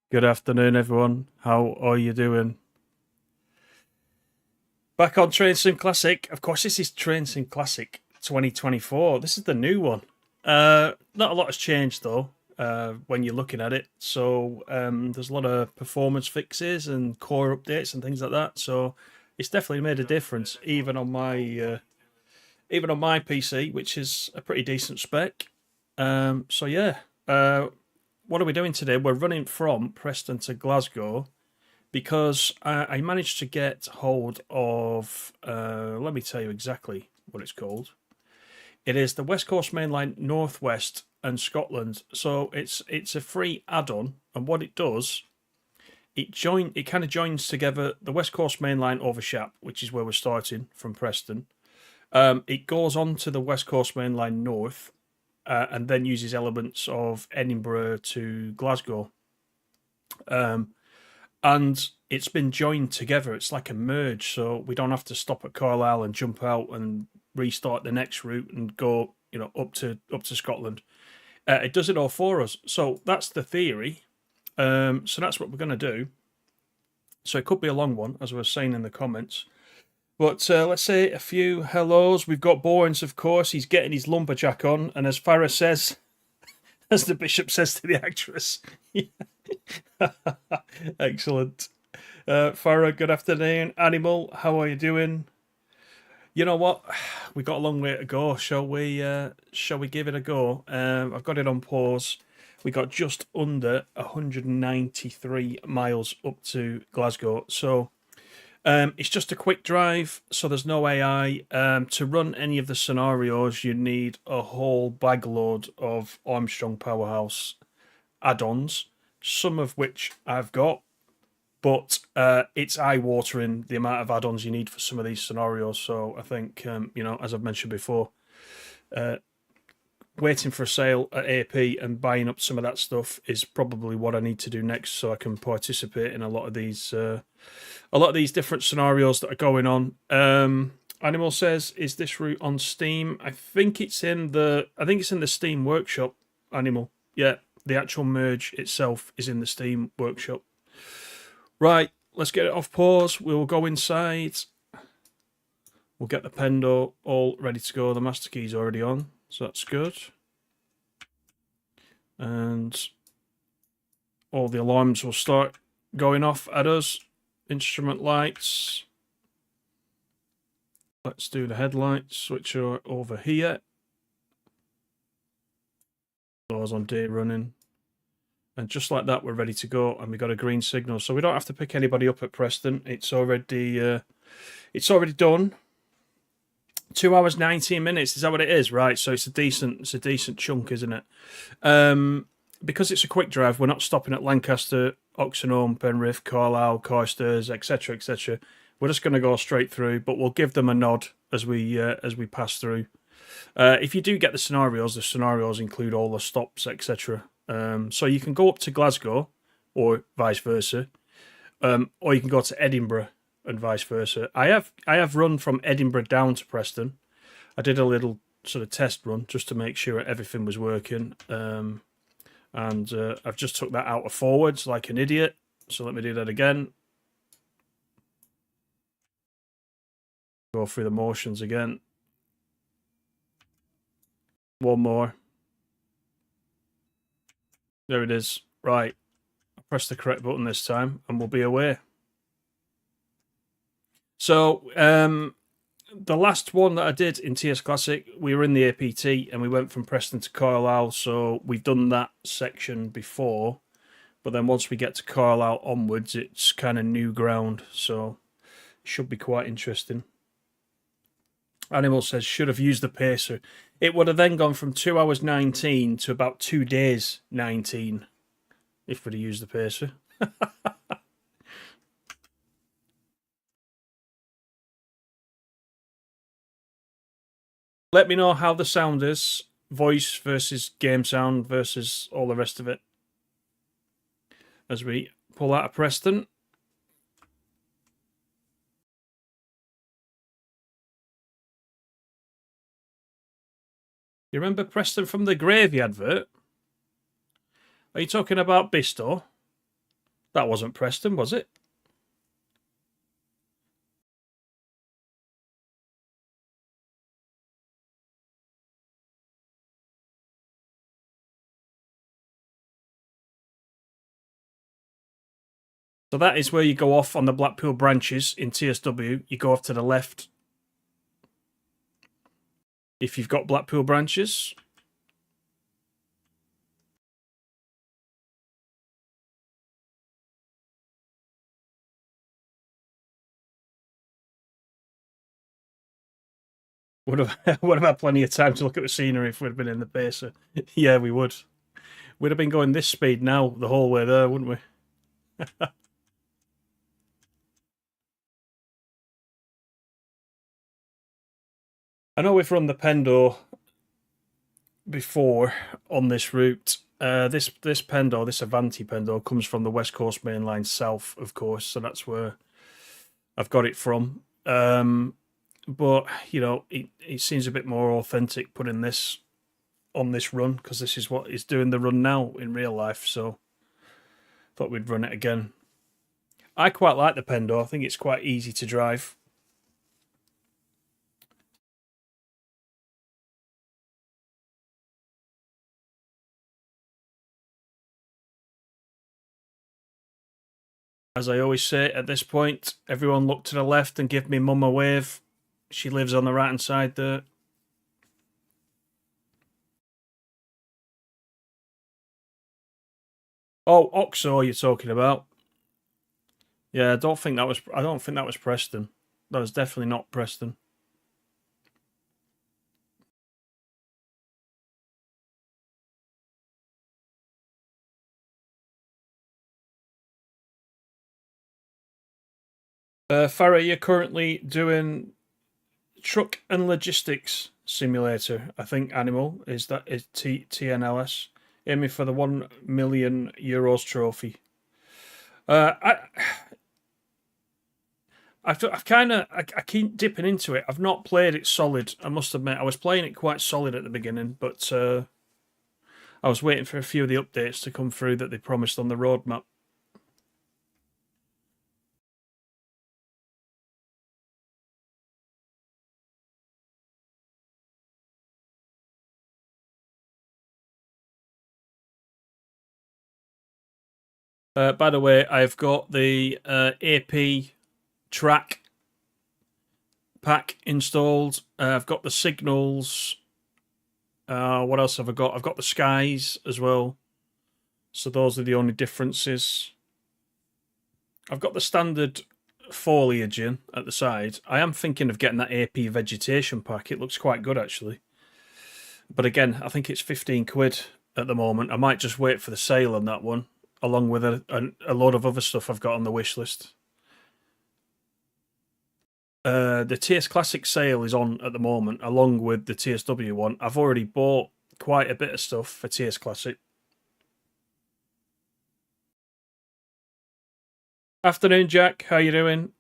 Good afternoon, everyone. How are you doing? Back on Train Sim Classic. Of course, this is Train Sim Classic 2024. This is the new one. Not a lot has changed, though, when you're looking at it. So there's a lot of performance fixes and core updates and things like that. So it's definitely made a difference, even on my PC, which is a pretty decent spec. So yeah, what are we doing today? We're running from Preston to Glasgow because I managed to get hold of. Let me tell you exactly what it's called. It is the West Coast Main Line Northwest and Scotland. So it's a free add-on, and what it does, it kind of joins together the West Coast Main Line over Shap, which is where we're starting from Preston. It goes on to the West Coast Main Line North, and then uses elements of Edinburgh to Glasgow. And it's been joined together. It's like a merge, so we don't have to stop at Carlisle and jump out and restart the next route and go, up to Scotland. It does it all for us. So that's the theory. So that's what we're going to do. So it could be a long one, as I was saying in the comments. But let's say a few hellos. We've got Bowens, of course. He's getting his lumberjack on, and as Farah says, as the bishop says to the actress. Excellent. Farah, good afternoon. Animal, how are you doing? You know what? We got a long way to go. Shall we give it a go? I've got it on pause. We got just under 193 miles up to Glasgow. So it's just a quick drive, so there's no AI. To run any of the scenarios, you need a whole bag load of Armstrong Powerhouse add-ons, some of which I've got, but it's eye-watering the amount of add-ons you need for some of these scenarios. So I think, as I've mentioned before, waiting for a sale at AP and buying up some of that stuff is probably what I need to do next, so I can participate in a lot of these different scenarios that are going on. Animal says, "Is this route on Steam?" I think it's in the Steam Workshop. Animal, yeah, the actual merge itself is in the Steam Workshop. Right, let's get it off pause. We'll go inside. We'll get the Pendo all ready to go. The master key's already on, so that's good. And all the alarms will start going off at us. Instrument lights. Let's do the headlights, which are over here. Doors on day running. And just like that, we're ready to go, and we got a green signal. So we don't have to pick anybody up at Preston. It's already done. 2 hours 19 minutes. Is that what it is? Right. So it's a decent chunk, isn't it? Because it's a quick drive, we're not stopping at Lancaster, Oxenholme, Penrith, Carlisle, Carstairs, etc., etc. We're just going to go straight through, but we'll give them a nod as we pass through. If you do get the scenarios include all the stops, etc. So you can go up to Glasgow, or vice versa, or you can go to Edinburgh and vice versa. I have run from Edinburgh down to Preston. I did a little sort of test run just to make sure everything was working. And I've just took that out of forwards like an idiot. So let me do that again. Go through the motions again. One more. There it is. Right. I'll press the correct button this time and we'll be away. So the last one that I did in TS Classic, we were in the APT and we went from Preston to Carlisle. So we've done that section before. But then once we get to Carlisle onwards, it's kind of new ground. So it should be quite interesting. Animal says, should have used the pacer. It would have then gone from 2 hours 19 to about 2 days 19 if we'd have used the pacer. Let me know how the sound is. Voice versus game sound versus all the rest of it. As we pull out of Preston. You remember Preston from the Gravy advert? Are you talking about Bisto? That wasn't Preston, was it? So that is where you go off on the Blackpool branches in TSW. You go off to the left if you've got Blackpool branches. Would have had plenty of time to look at the scenery if we'd been in the pacer. Yeah, we would. We'd have been going this speed now the whole way there, wouldn't we? I know we've run the Pendo before on this route. This Pendo, this Avanti Pendo, comes from the West Coast Main Line south, of course, so that's where I've got it from. But you know, it seems a bit more authentic putting this on this run because this is what is doing the run now in real life. So thought we'd run it again. I quite like the Pendo. I think it's quite easy to drive. As I always say at this point, everyone look to the left and give me mum a wave. She lives on the right hand side there. Oh, Oxo, you're talking about? Yeah, I don't think that was Preston. That was definitely not Preston. Farah, you're currently doing Truck and Logistics Simulator. I think Animal is TNLS, aiming for the €1 million trophy. I keep dipping into it. I've not played it solid. I must admit, I was playing it quite solid at the beginning, but I was waiting for a few of the updates to come through that they promised on the roadmap. By the way, I've got the AP track pack installed. I've got the signals. What else have I got? I've got the skies as well. So those are the only differences. I've got the standard foliage in at the side. I am thinking of getting that AP vegetation pack. It looks quite good actually. But again, I think it's 15 quid at the moment. I might just wait for the sale on that one, along with a load of other stuff I've got on the wish list. The TS Classic sale is on at the moment, along with the TSW one. I've already bought quite a bit of stuff for TS Classic. Afternoon, Jack. How you doing?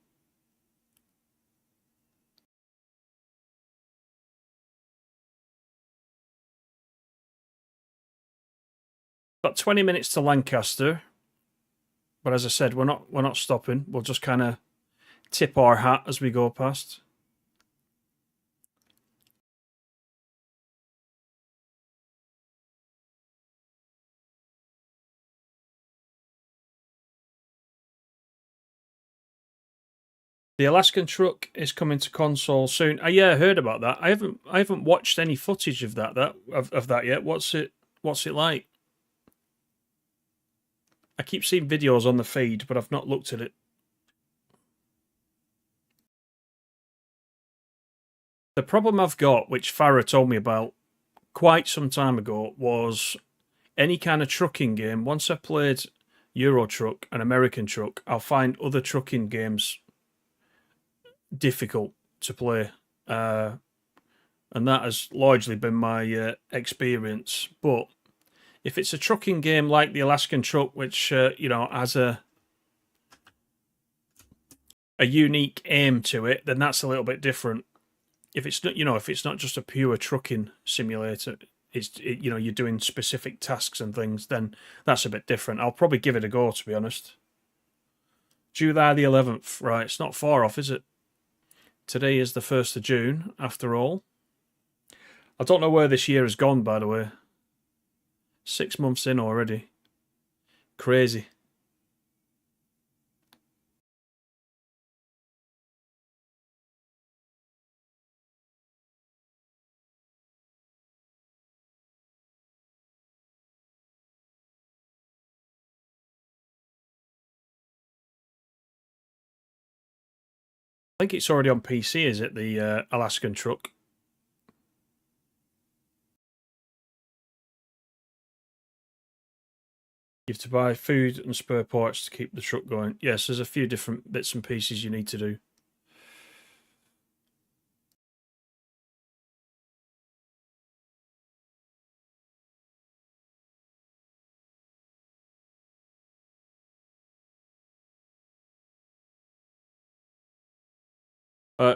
Got 20 minutes to Lancaster, but as I said, we're not stopping. We'll just kind of tip our hat as we go past. The Alaskan truck is coming to console soon. Yeah, I heard about that. I haven't watched any footage of that yet. What's it like? I keep seeing videos on the feed, but I've not looked at it. The problem I've got, which Farah told me about quite some time ago, was any kind of trucking game. Once I've played Euro Truck and American Truck, I'll find other trucking games difficult to play. And that has largely been my experience. But if it's a trucking game like the Alaskan Truck, which has a unique aim to it, then that's a little bit different. If it's not just a pure trucking simulator, you're doing specific tasks and things, then that's a bit different. I'll probably give it a go, to be honest. July the 11th. Right, it's not far off, is it? Today is the 1st of June, after all. I don't know where this year has gone, by the way. 6 months in already. Crazy. I think it's already on PC, is it? The Alaskan truck. You have to buy food and spare parts to keep the truck going. Yes, there's a few different bits and pieces you need to do.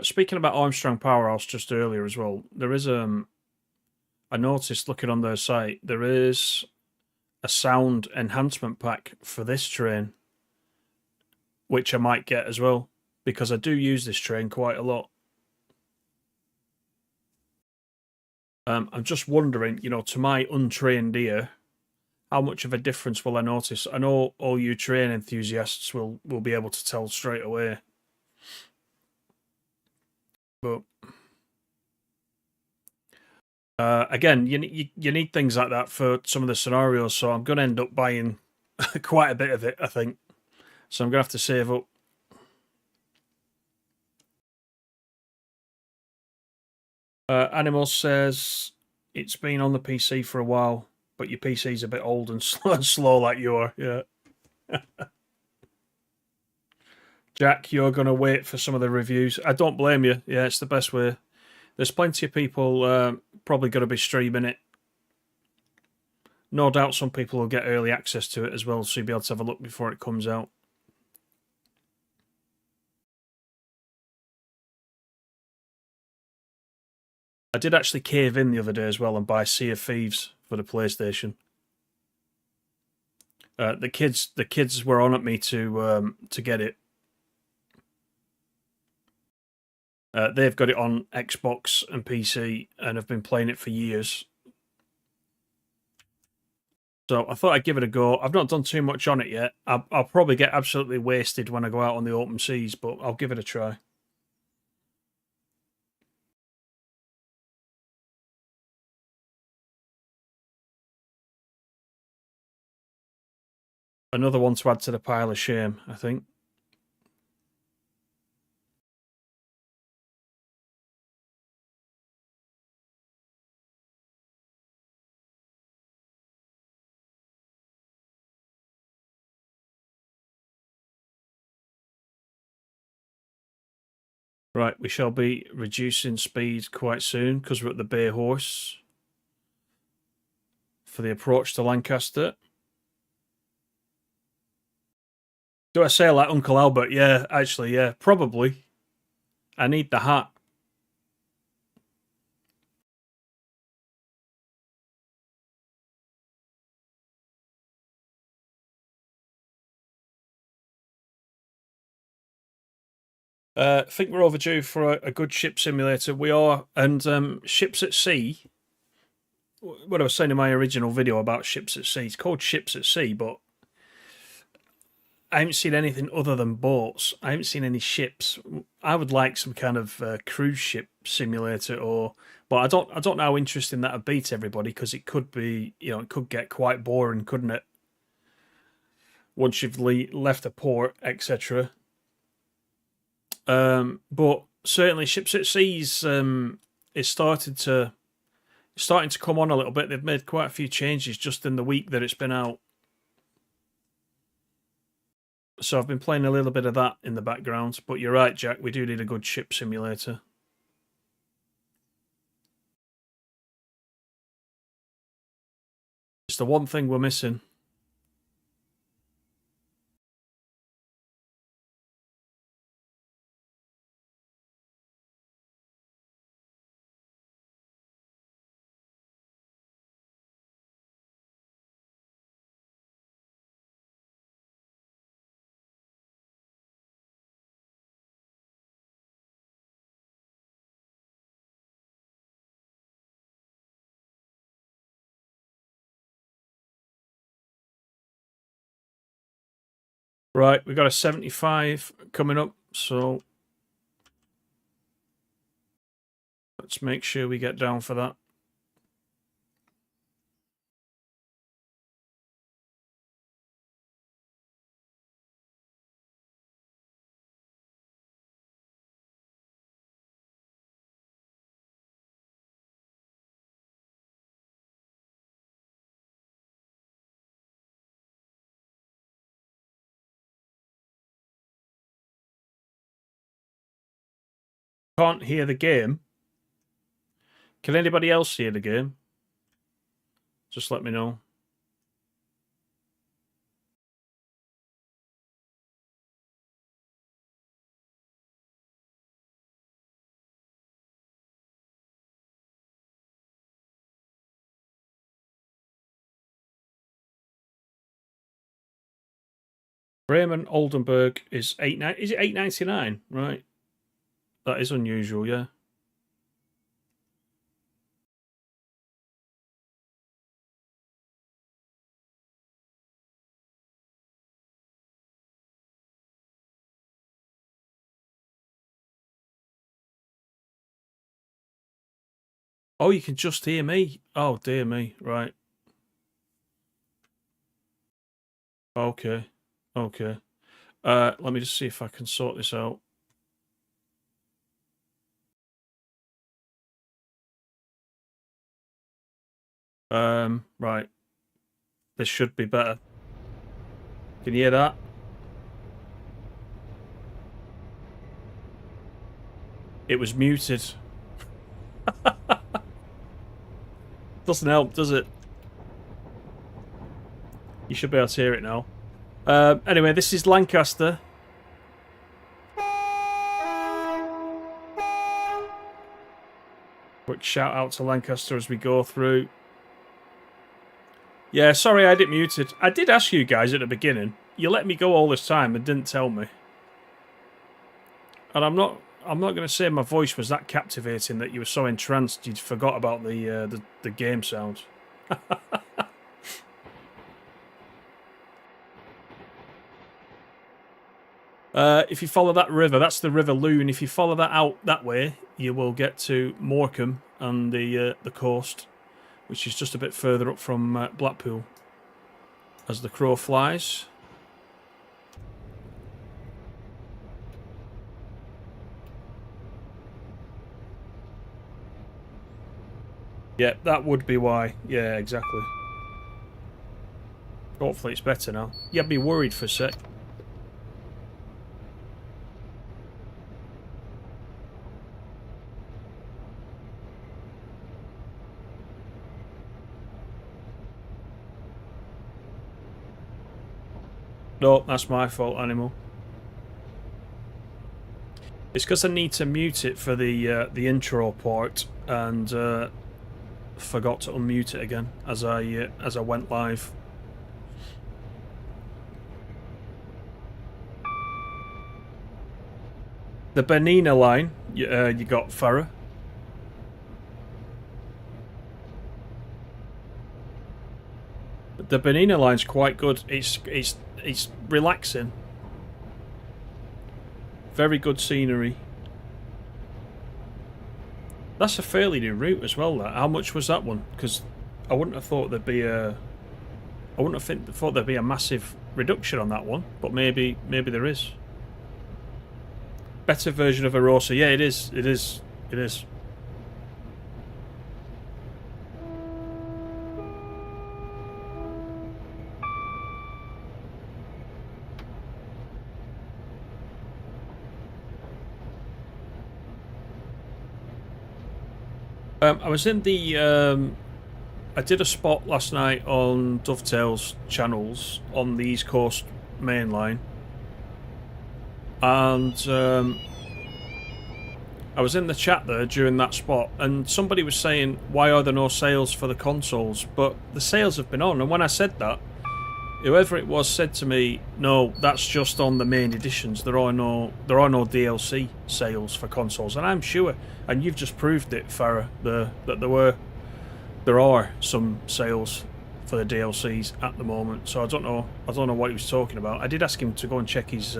Speaking about Armstrong Powerhouse just earlier as well, there is I noticed looking on their site, there is a sound enhancement pack for this train, which I might get as well, because I do use this train quite a lot. I'm just wondering, to my untrained ear, how much of a difference will I notice? I know all you train enthusiasts will be able to tell straight away. But again, you need things like that for some of the scenarios, so I'm going to end up buying quite a bit of it, I think. So I'm going to have to save up. Animal says it's been on the PC for a while, but your PC's a bit old and slow like you are. Yeah. Jack, you're going to wait for some of the reviews. I don't blame you. Yeah, it's the best way. There's plenty of people probably going to be streaming it. No doubt some people will get early access to it as well, so you'll be able to have a look before it comes out. I did actually cave in the other day as well and buy Sea of Thieves for the PlayStation. The kids were on at me to get it. They've got it on Xbox and PC and have been playing it for years. So I thought I'd give it a go. I've not done too much on it yet. I'll probably get absolutely wasted when I go out on the open seas, but I'll give it a try. Another one to add to the pile of shame, I think. Right, we shall be reducing speed quite soon because we're at the Bay Horse for the approach to Lancaster. Do I say like Uncle Albert? Yeah, actually, yeah, probably. I need the hat. I think we're overdue for a good ship simulator. We are, and ships at sea. What I was saying in my original video about ships at sea, it's called Ships at Sea, but I haven't seen anything other than boats. I haven't seen any ships. I would like some kind of cruise ship simulator, but I don't know how interesting that would be to everybody because it could be, it could get quite boring, couldn't it? Once you've left a port, etc. But certainly, Ships at Seas is starting to come on a little bit. They've made quite a few changes just in the week that it's been out. So I've been playing a little bit of that in the background. But you're right, Jack. We do need a good ship simulator. It's the one thing we're missing. Right, we've got a 75 coming up, so let's make sure we get down for that. Can't hear the game. Can anybody else hear the game? Just let me know. Bremen Oldenburg is is it $8.99? Right. That is unusual, yeah. Oh, you can just hear me. Oh, dear me. Right. Okay. Okay. Let me just see if I can sort this out. Right. This should be better. Can you hear that? It was muted. Doesn't help, does it? You should be able to hear it now. Anyway, this is Lancaster. Quick shout out to Lancaster as we go through. Yeah, sorry I had it muted. I did ask you guys at the beginning. You let me go all this time and didn't tell me. And I'm not going to say my voice was that captivating that you were so entranced you'd forgot about the game sounds. If you follow that river, that's the River Loon. If you follow that out that way, you will get to Morecambe and the coast, which is just a bit further up from Blackpool. As the crow flies. Yeah, that would be why. Yeah, exactly. Hopefully it's better now. You had me worried for a sec. No, that's my fault, Animal. It's because I need to mute it for the intro part and forgot to unmute it again as I went live. The Bernina line, you got Farah. The Bernina line's quite good. It's relaxing. Very good scenery. That's a fairly new route as well. That. How much was that one? Because I wouldn't have thought there'd be a. I wouldn't have thought there'd be a massive reduction on that one, but maybe there is. Better version of Arosa. Yeah, it is. It is. It is. I was in the. I did a spot last night on Dovetail's channels on the East Coast main line, and I was in the chat there during that spot, and somebody was saying, "Why are there no sales for the consoles?" But the sales have been on, and when I said that, whoever it was said to me, "No, that's just on the main editions. There are no DLC sales for consoles." And I'm sure, and you've just proved it, Farah, that there are some sales for the DLCs at the moment. So I don't know what he was talking about. I did ask him to go and check his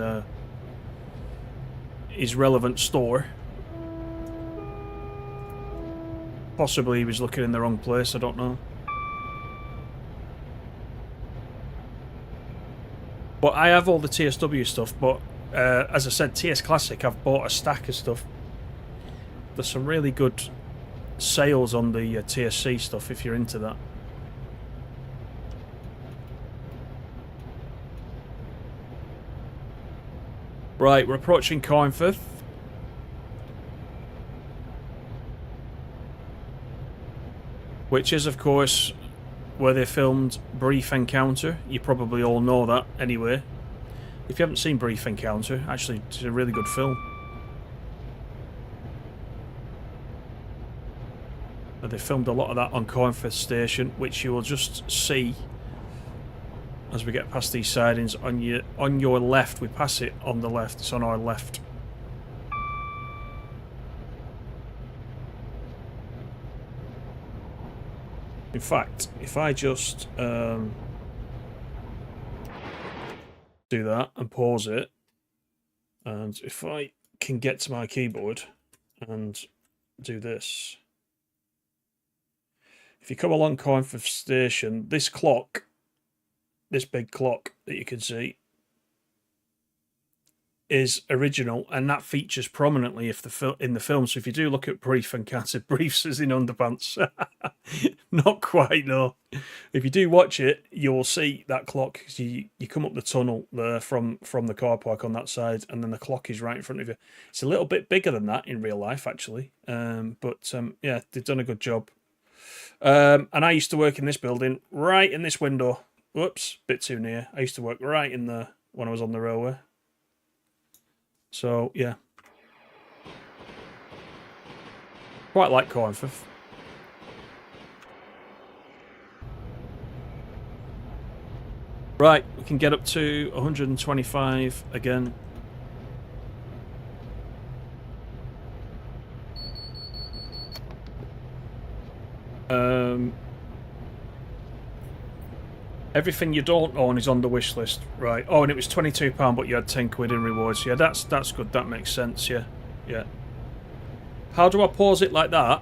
relevant store. Possibly he was looking in the wrong place, I don't know. But I have all the TSW stuff, but as I said, TS Classic, I've bought a stack of stuff. There's some really good sales on the TSC stuff if you're into that. Right, we're approaching Carnforth. Which is, of course, where they filmed Brief Encounter. You probably all know that anyway. If you haven't seen Brief Encounter, actually, it's a really good film. They filmed a lot of that on Carnforth Station, which you will just see as we get past these sidings. On your left, we pass it on the left. It's on our left. In fact, if I just do that and pause it, and if I can get to my keyboard and do this. If you come along Carnforth Station, this clock, this big clock that you can see, is original, and that features prominently in the film. So if you do look at Brief Encounter, Briefs is in underpants. Not quite, no. If you do watch it, you'll see that clock. You come up the tunnel there from the car park on that side, and then the clock is right in front of you. It's a little bit bigger than that in real life, actually. Yeah, they've done a good job. And I used to work in this building, right in this window. Whoops, bit too near. I used to work right in there when I was on the railway. So, yeah. Quite like Carnforth. Right, we can get up to 125 again. Everything you don't own is on the wish list, right? Oh, and it was £22, but you had 10 quid in rewards. Yeah, that's good. That makes sense. Yeah, yeah. How do I pause it like that?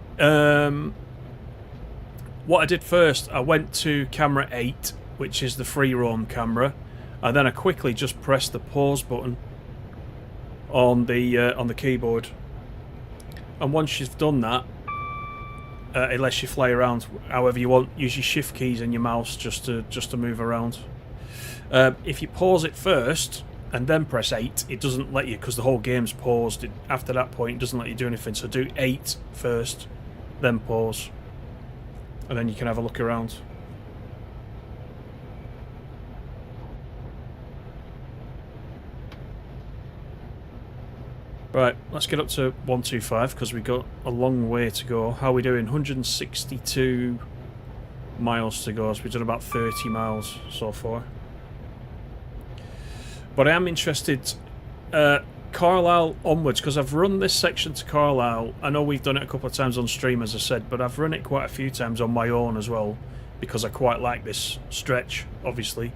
What I did first, I went to camera 8, which is the free roam camera, and then I quickly just pressed the pause button on the keyboard. And once you've done that, it lets you fly around however you want. Use your shift keys and your mouse just to move around. If you pause it first and then press 8, it doesn't let you, because the whole game's paused. After that point, it doesn't let you do anything. So do 8 first, then pause, and then you can have a look around. Right, let's get up to 125 because we've got a long way to go. How are we doing? 162 miles to go. So we've done about 30 miles so far. But I am interested, Carlisle onwards, because I've run this section to Carlisle. I know we've done it a couple of times on stream, as I said, but I've run it quite a few times on my own as well, because I quite like this stretch, obviously.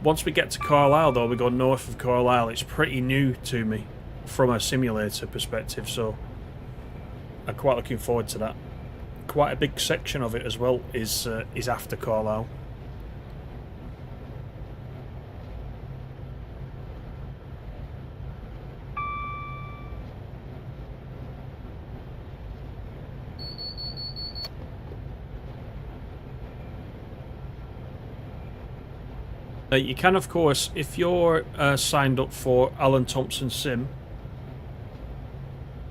Once we get to Carlisle, though, we go north of Carlisle. It's pretty new to me from a simulator perspective, so I'm quite looking forward to that. Quite a big section of it as well is after Carlisle. You can, of course, if you're signed up for Alan Thompson Sim,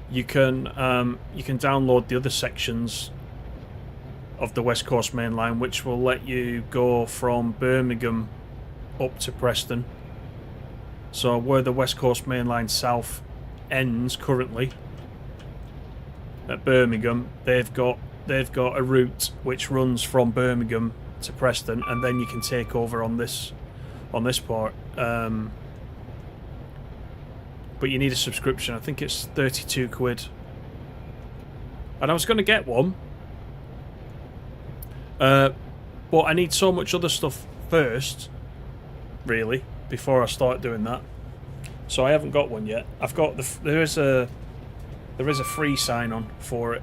you can download the other sections of the West Coast Main Line, which will let you go from Birmingham up to Preston. So where the West Coast Main Line South ends currently at Birmingham, they've got a route which runs from Birmingham to Preston, and then you can take over on this part. But you need a subscription. I think it's 32 quid. And I was going to get one. But I need so much other stuff first, really, before I start doing that. So I haven't got one yet. I've got there is a free sign-on for it,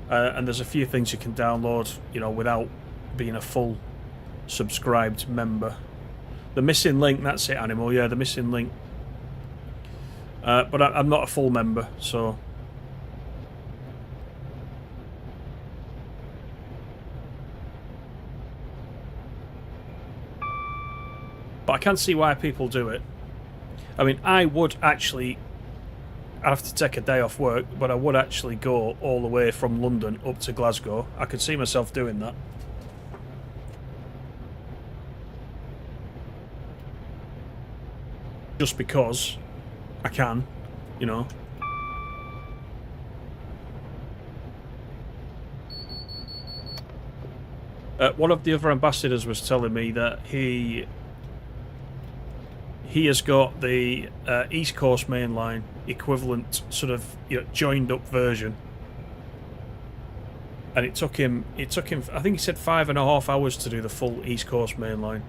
and there's a few things you can download, you know, without being a full subscribed member. The missing link, that's it, Animal. Yeah, the missing link. But I'm not a full member, so. But I can see why people do it. I mean, I would actually. I'd have to take a day off work, but I would actually go all the way from London up to Glasgow. I could see myself doing that. Just because I can, you know. One of the other ambassadors was telling me that he has got the East Coast Main Line equivalent, sort of, you know, joined up version, and it took him. I think he said 5.5 hours to do the full East Coast Main Line.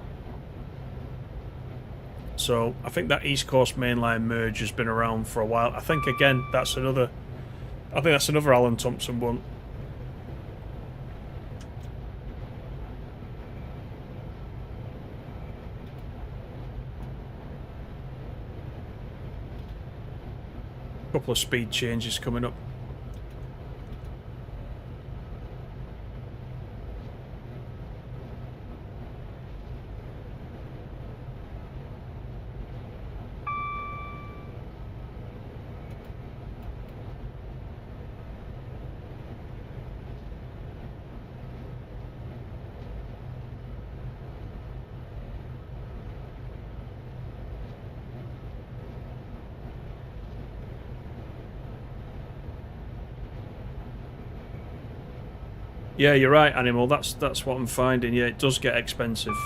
So I think that East Coast Main Line merge has been around for a while. I think again that's another. I think that's another Alan Thompson one. Couple of speed changes coming up. Yeah, you're right, Animal. That's what I'm finding. Yeah, it does get expensive,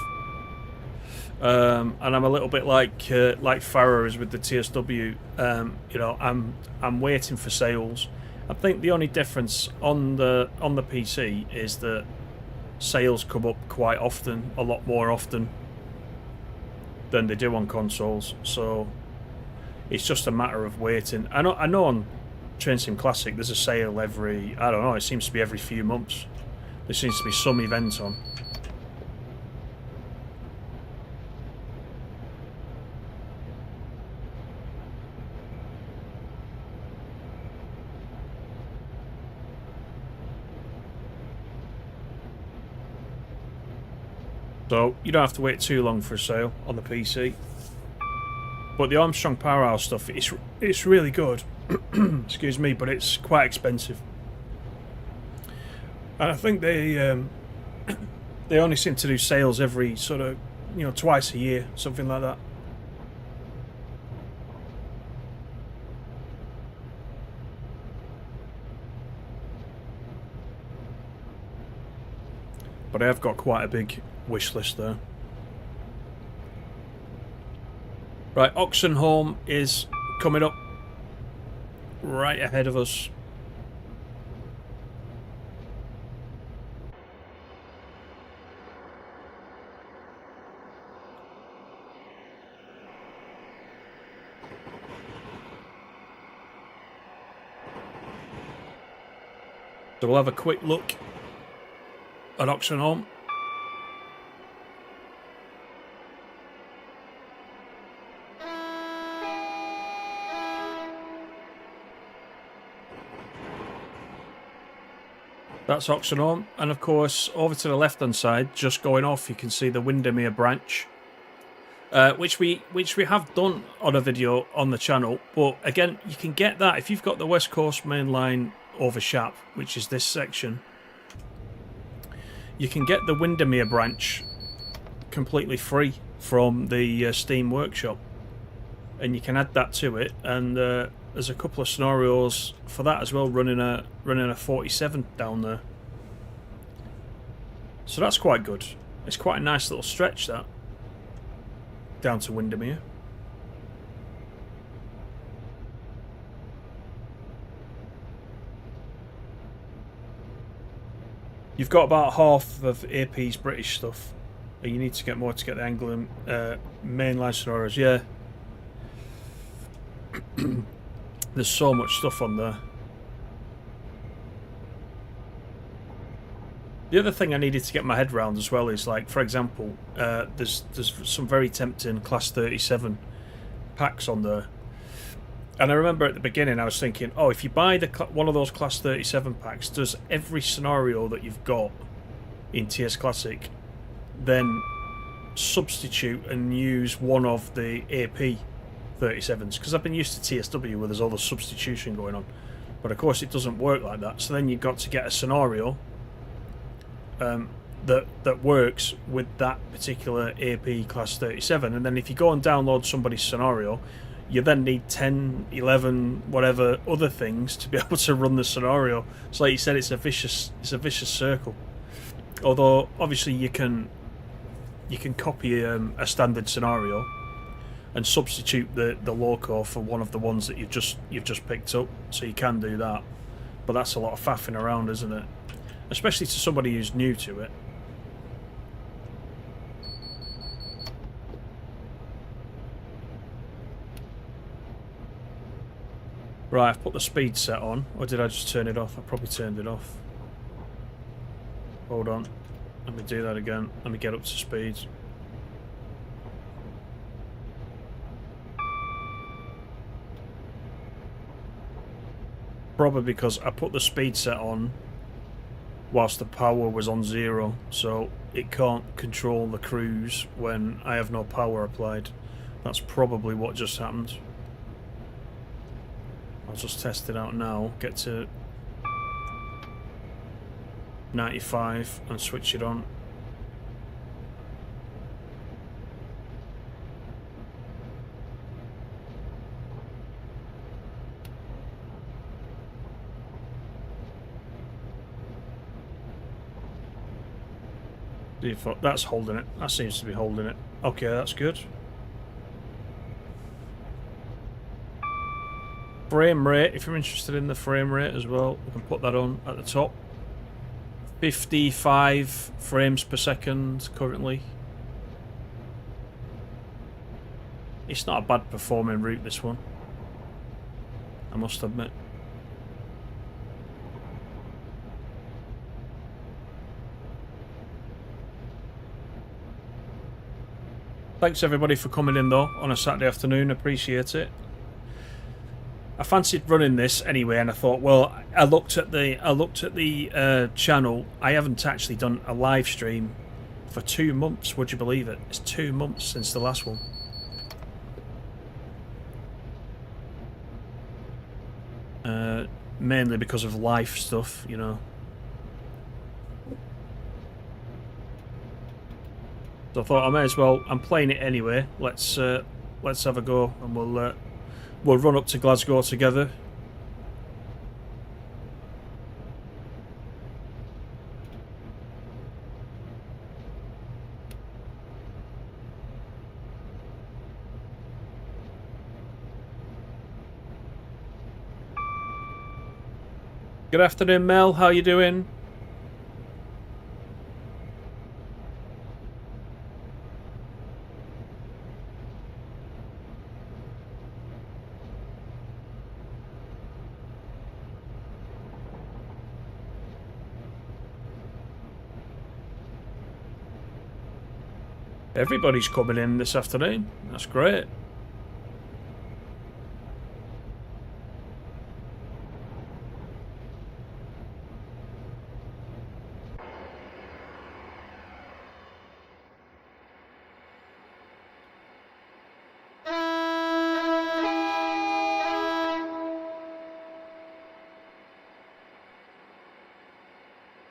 and I'm a little bit like Farah is with the TSW. You know, I'm waiting for sales. I think the only difference on the PC is that sales come up quite often, a lot more often than they do on consoles. So it's just a matter of waiting. I know on Train Sim Classic there's a sale every, I don't know, it seems to be every few months. There seems to be some event on. So you don't have to wait too long for a sale on the PC. But the Armstrong Powerhouse stuff, it's really good. Excuse me, but it's quite expensive. And I think they only seem to do sales every sort of, you know, twice a year, something like that. But I have got quite a big wish list there. Right, Oxenholme is coming up right ahead of us. So we'll have a quick look at Oxenholme. That's Oxenholme, and of course over to the left hand side, just going off, you can see the Windermere branch, which we have done on a video on the channel. But again, you can get that if you've got the West Coast Main Line over Shap, which is this section. You can get the Windermere branch completely free from the Steam Workshop, and you can add that to it. And there's a couple of scenarios for that as well, running a 47 down there. So that's quite good. It's quite a nice little stretch, that, down to Windermere. You've got about half of AP's British stuff. You need to get more to get the Anglian mainline scenarios. Yeah. There's so much stuff on there. The other thing I needed to get my head around as well is, like, for example, there's some very tempting Class 37 packs on there. And I remember at the beginning I was thinking, oh, if you buy one of those Class 37 packs, does every scenario that you've got in TS Classic then substitute and use one of the AP 37s? Because I've been used to TSW where there's all the substitution going on, but of course it doesn't work like that. So then you've got to get a scenario that works with that particular AP Class 37, and then if you go and download somebody's scenario, you then need 10, 11, whatever other things to be able to run the scenario. So like you said, it's a vicious circle. Although obviously you can copy a standard scenario and substitute the loco for one of the ones that you've just picked up, so you can do that. But that's a lot of faffing around, isn't it? Especially to somebody who's new to it. Right, I've put the speed set on, or did I just turn it off? I probably turned it off. Hold on, let me do that again. Let me get up to speed. Probably because I put the speed set on whilst the power was on 0, so it can't control the cruise when I have no power applied. That's probably what just happened. I'll just test it out now, get to 95 and switch it on. Default, that's holding it. That seems to be holding it. Okay, that's good. Frame rate, if you're interested in the frame rate as well, we can put that on at the top. 55 frames per second currently. It's not a bad performing route, this one, I must admit. Thanks everybody for coming in though on a Saturday afternoon, appreciate it. I fancied running this anyway, and I thought, well, I looked at the channel. I haven't actually done a live stream for 2 months. Would you believe it? It's 2 months since the last one. Mainly because of life stuff, you know. So I thought I may as well. I'm playing it anyway. Let's have a go, and we'll run up to Glasgow together. Good afternoon, Mel. How you doing? Everybody's coming in this afternoon. That's great.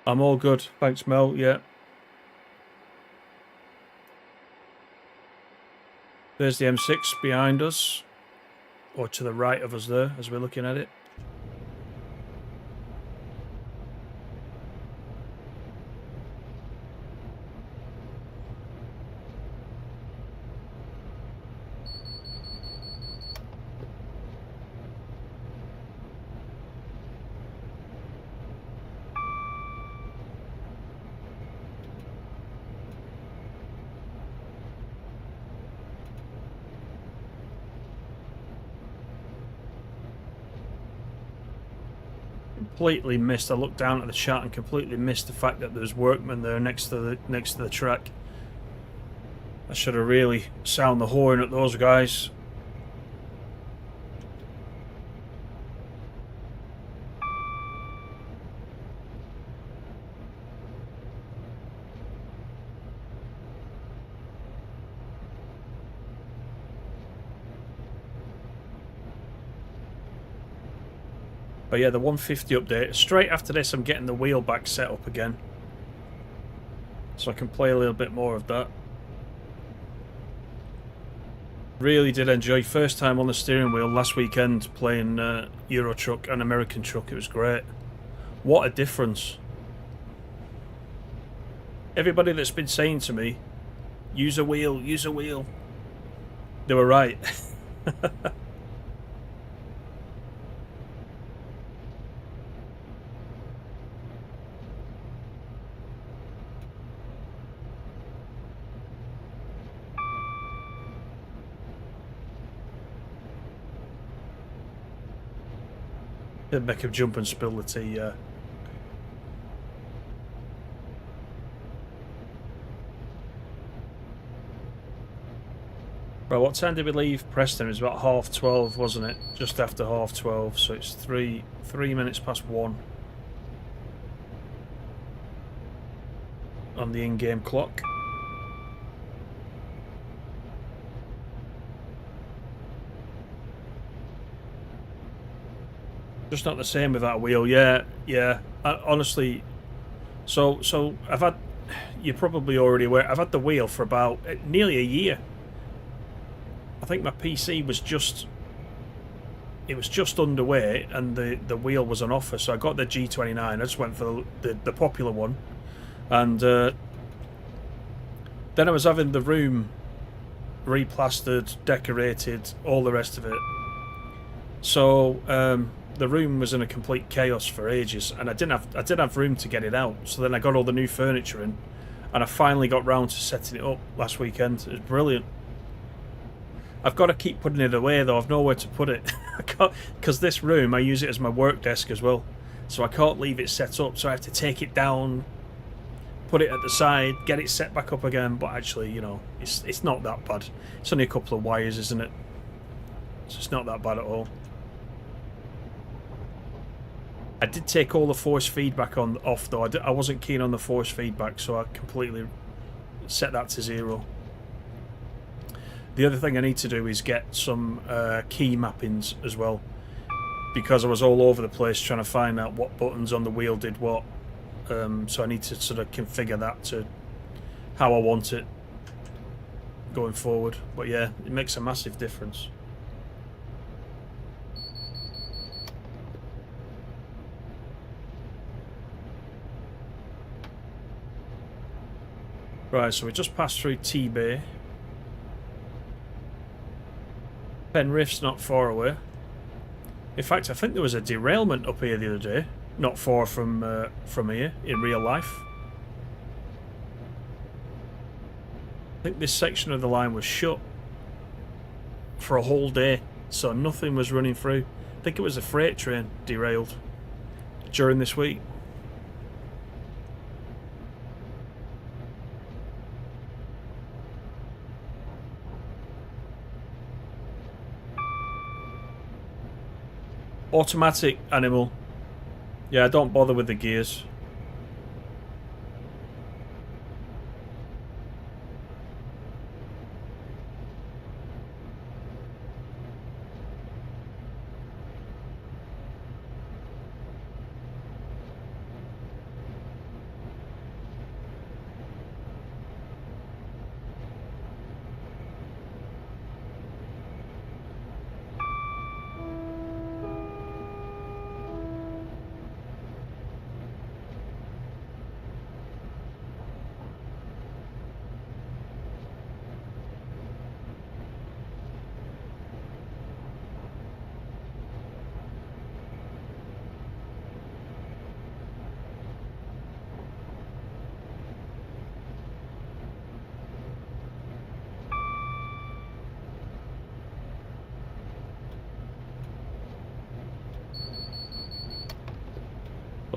I'm all good. Thanks, Mel. Yeah. There's the M6 behind us, or to the right of us there, as we're looking at it. completely missed. I looked down at the chat and completely missed the fact that there's workmen there next to the track. I should have really sounded the horn at those guys. But yeah, the 150 update. Straight after this, I'm getting the wheel back set up again, so I can play a little bit more of that. Really did enjoy first time on the steering wheel last weekend playing Euro Truck and American Truck. It was great. What a difference. Everybody that's been saying to me, use a wheel, use a wheel, they were right. It'd make him jump and spill the tea, yeah. Right, what time did we leave Preston? It was about 12:30, wasn't it? Just after 12:30, so it's 3 minutes past 1 on the in-game clock. Just not the same with that wheel. Yeah. Honestly, so I've had, you're probably already aware, I've had the wheel for about nearly a year. I think my PC was just, it was just underway and the wheel was on offer, so I got the G29. I just went for the popular one, and then I was having the room replastered, decorated, all the rest of it. So the room was in a complete chaos for ages, and I didn't have room to get it out. So then I got all the new furniture in, and I finally got round to setting it up last weekend. It was brilliant. I've got to keep putting it away though. I've nowhere to put it. I can't, because this room I use it as my work desk as well, so I can't leave it set up. So I have to take it down, put it at the side, get it set back up again. But actually, you know, it's not that bad. It's only a couple of wires, isn't it? So it's not that bad at all. I did take all the force feedback off though. I wasn't keen on the force feedback, so I completely set that to 0. The other thing I need to do is get some key mappings as well, because I was all over the place trying to find out what buttons on the wheel did what. So I need to sort of configure that to how I want it going forward. But yeah, it makes a massive difference. Right, so we just passed through T-Bay. Penrith's not far away. In fact, I think there was a derailment up here the other day, not far from here in real life. I think this section of the line was shut for a whole day, so nothing was running through. I think it was a freight train derailed during this week. Automatic, animal. Yeah, I don't bother with the gears.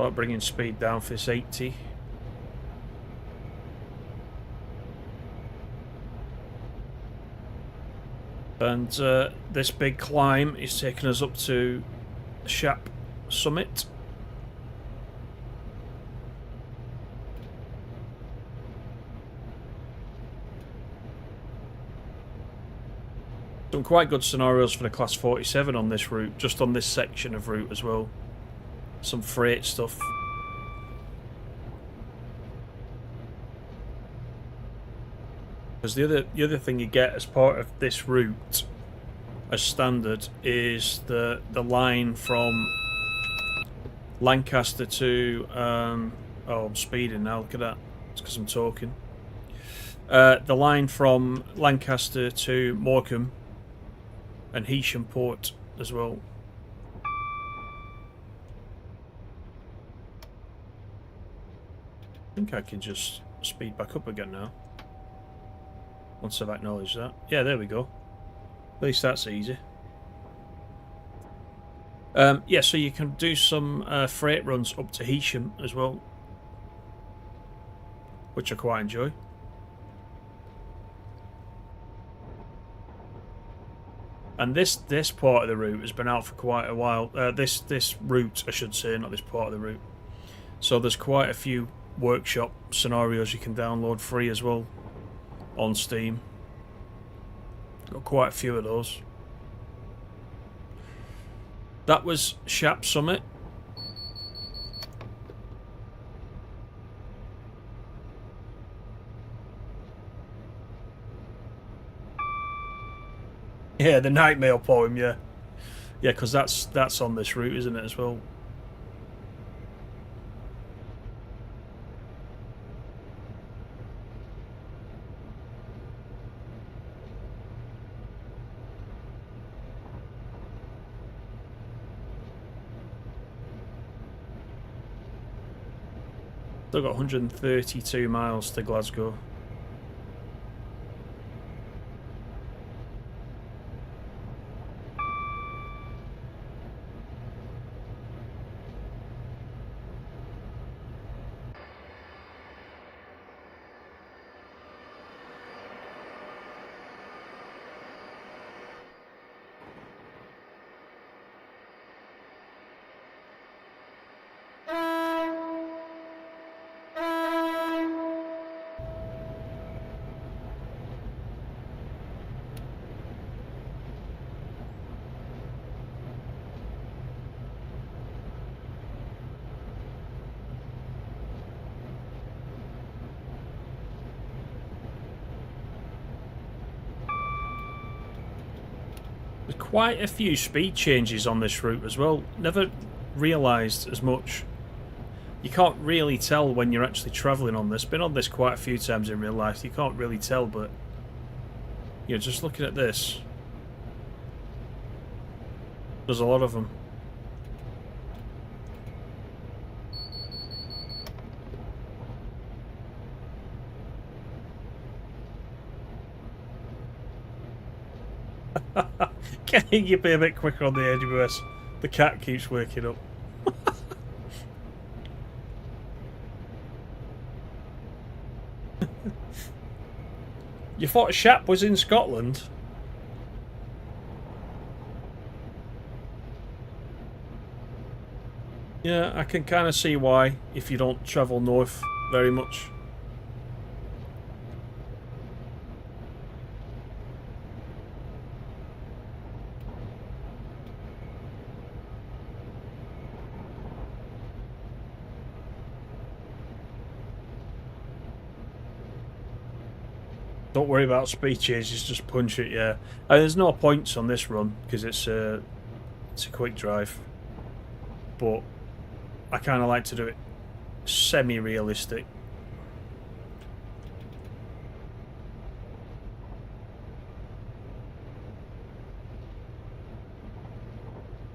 Start bringing speed down for this 80. And this big climb is taking us up to Shap Summit. Some quite good scenarios for the Class 47 on this route, just on this section of route as well. Some freight stuff. Because the other thing you get as part of this route, as standard, is the line from Lancaster to oh, I'm speeding now. Look at that. It's because I'm talking. The line from Lancaster to Morecambe and Heysham Port as well. I think I can just speed back up again now. Once I've acknowledged that. Yeah, there we go. At least that's easy. Yeah, so you can do some freight runs up to Heysham as well, which I quite enjoy. And this part of the route has been out for quite a while. This route, I should say, not this part of the route. So there's quite a few workshop scenarios you can download free as well on Steam. Got quite a few of those. That was Shap Summit. Yeah, the Nightmare poem, yeah. Yeah, because that's on this route, isn't it, as well? Still got 132 miles to Glasgow. There's quite a few speed changes on this route as well. Never realised as much. You can't really tell when you're actually travelling on this. Been on this quite a few times in real life. You can't really tell, but you know, just looking at this, there's a lot of them. Can you be a bit quicker on the AWS? The cat keeps waking up. You thought Shap was in Scotland? Yeah, I can kind of see why, if you don't travel north very much. Don't worry about speed changes, just punch it, yeah. And there's no points on this run, because it's a quick drive. But I kind of like to do it semi-realistic.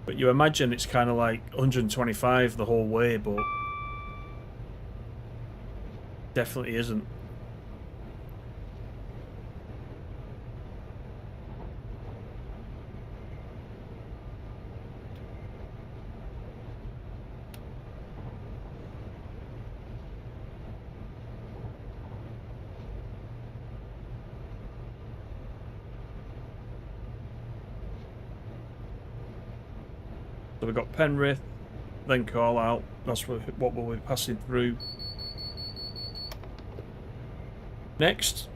But you imagine it's kind of like 125 the whole way, but definitely isn't. So we've got Penrith, then Carlisle. That's what we'll be passing through next.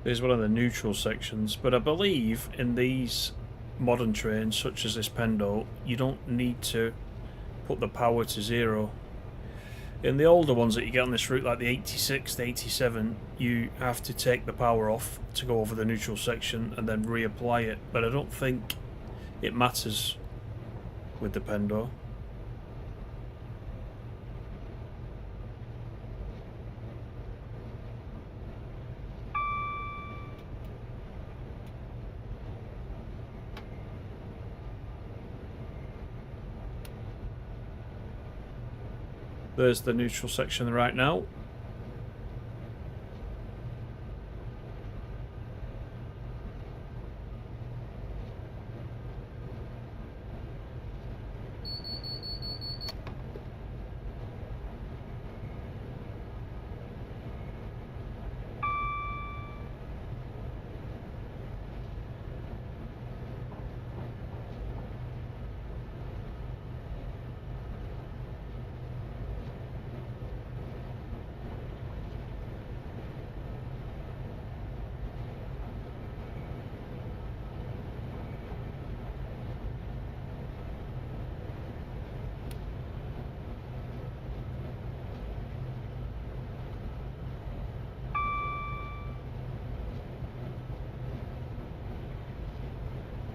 There's one of the neutral sections, but I believe in these modern trains, such as this Pendo, you don't need to put the power to 0. In the older ones that you get on this route, like the 86, the 87, you have to take the power off to go over the neutral section and then reapply it, but I don't think it matters with the Pendo. There's the neutral section right now.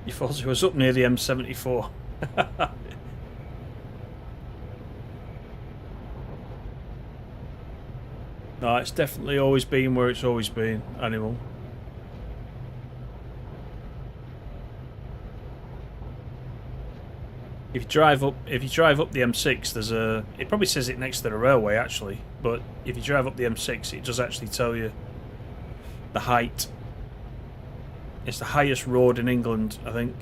You thought it was up near the M74. No, it's definitely always been where it's always been, Animal. If you drive up the M6, there's a. It probably says it next to the railway actually, but if you drive up the M6, it does actually tell you the height. It's the highest road in England, I think.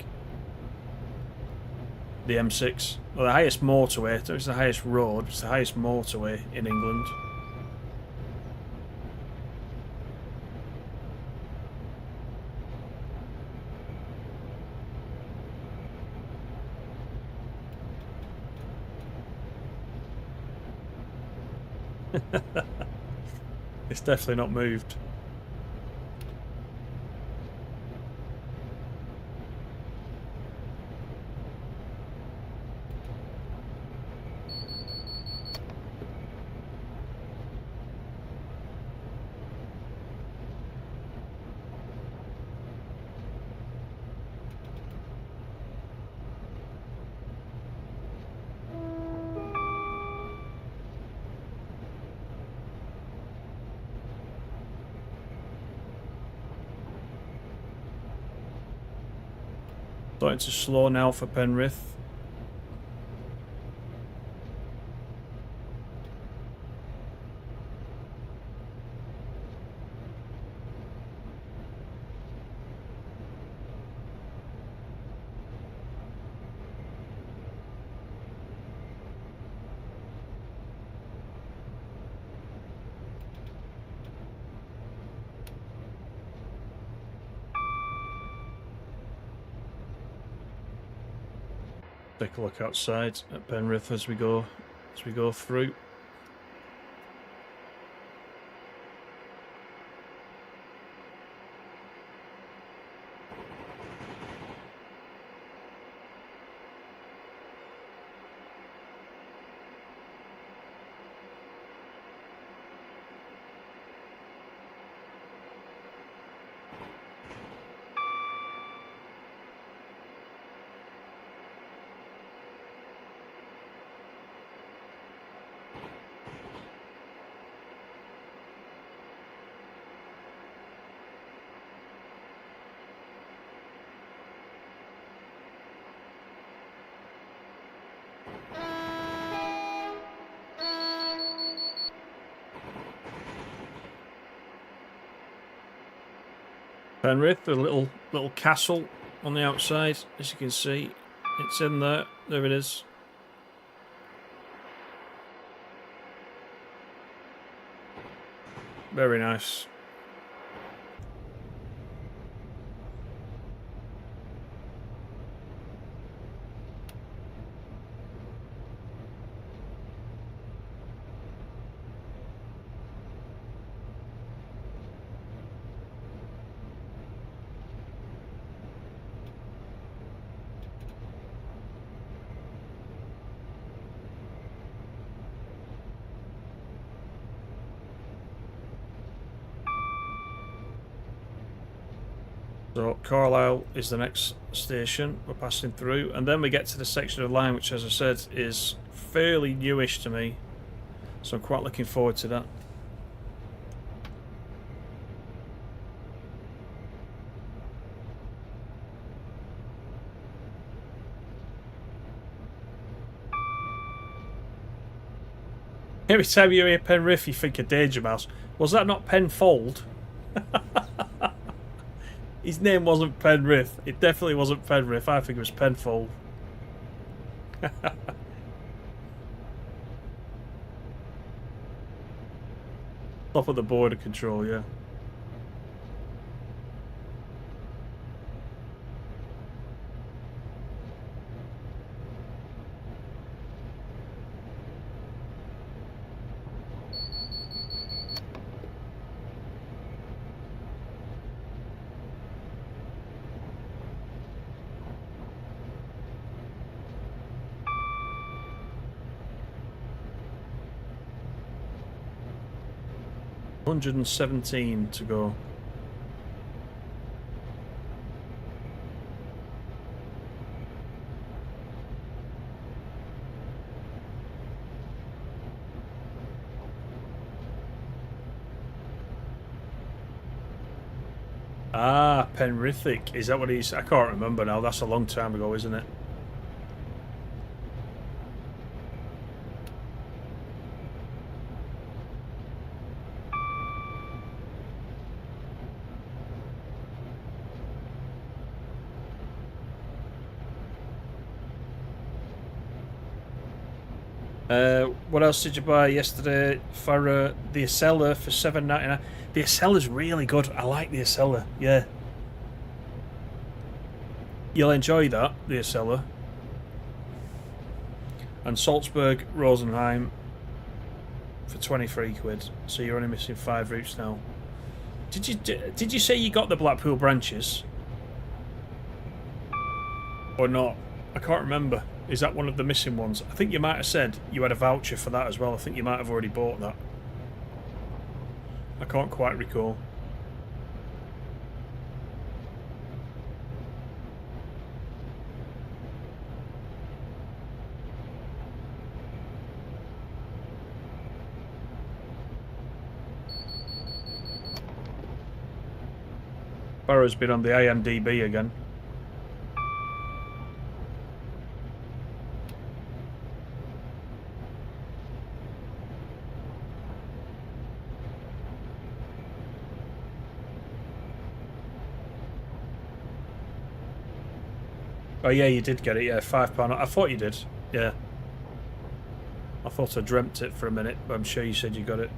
The M6. Well, the highest motorway. It's the highest road. It's the highest motorway in England. It's definitely not moved. Starting to slow now for Penrith. Take a look outside at Penrith as we go through. Penrith, a little castle on the outside, as you can see. It's in there. There it is. Very nice. So Carlisle is the next station we're passing through, and then we get to the section of the line which, as I said, is fairly newish to me, so I'm quite looking forward to that. Every time you hear Penrith you think of Danger Mouse. Was that not Penfold? His name wasn't Penrith. It definitely wasn't Penrith. I think it was Penfold. Top of the border control, yeah. $117 to go. Ah, Penrithic. Is that what he's... I can't remember now. That's a long time ago, isn't it? What else did you buy yesterday? For the Acela for $7.99. The Acela's really good. I like the Acela. Yeah, you'll enjoy that. The Acela. And Salzburg Rosenheim for 23 quid. So you're only missing 5 routes now. Did you say you got the Blackpool branches or not? I can't remember. Is that one of the missing ones? I think you might have said you had a voucher for that as well. I think you might have already bought that. I can't quite recall. Barrow's been on the IMDb again. Oh yeah, you did get it, yeah, £5. I thought you did, yeah. I thought I dreamt it for a minute, but I'm sure you said you got it.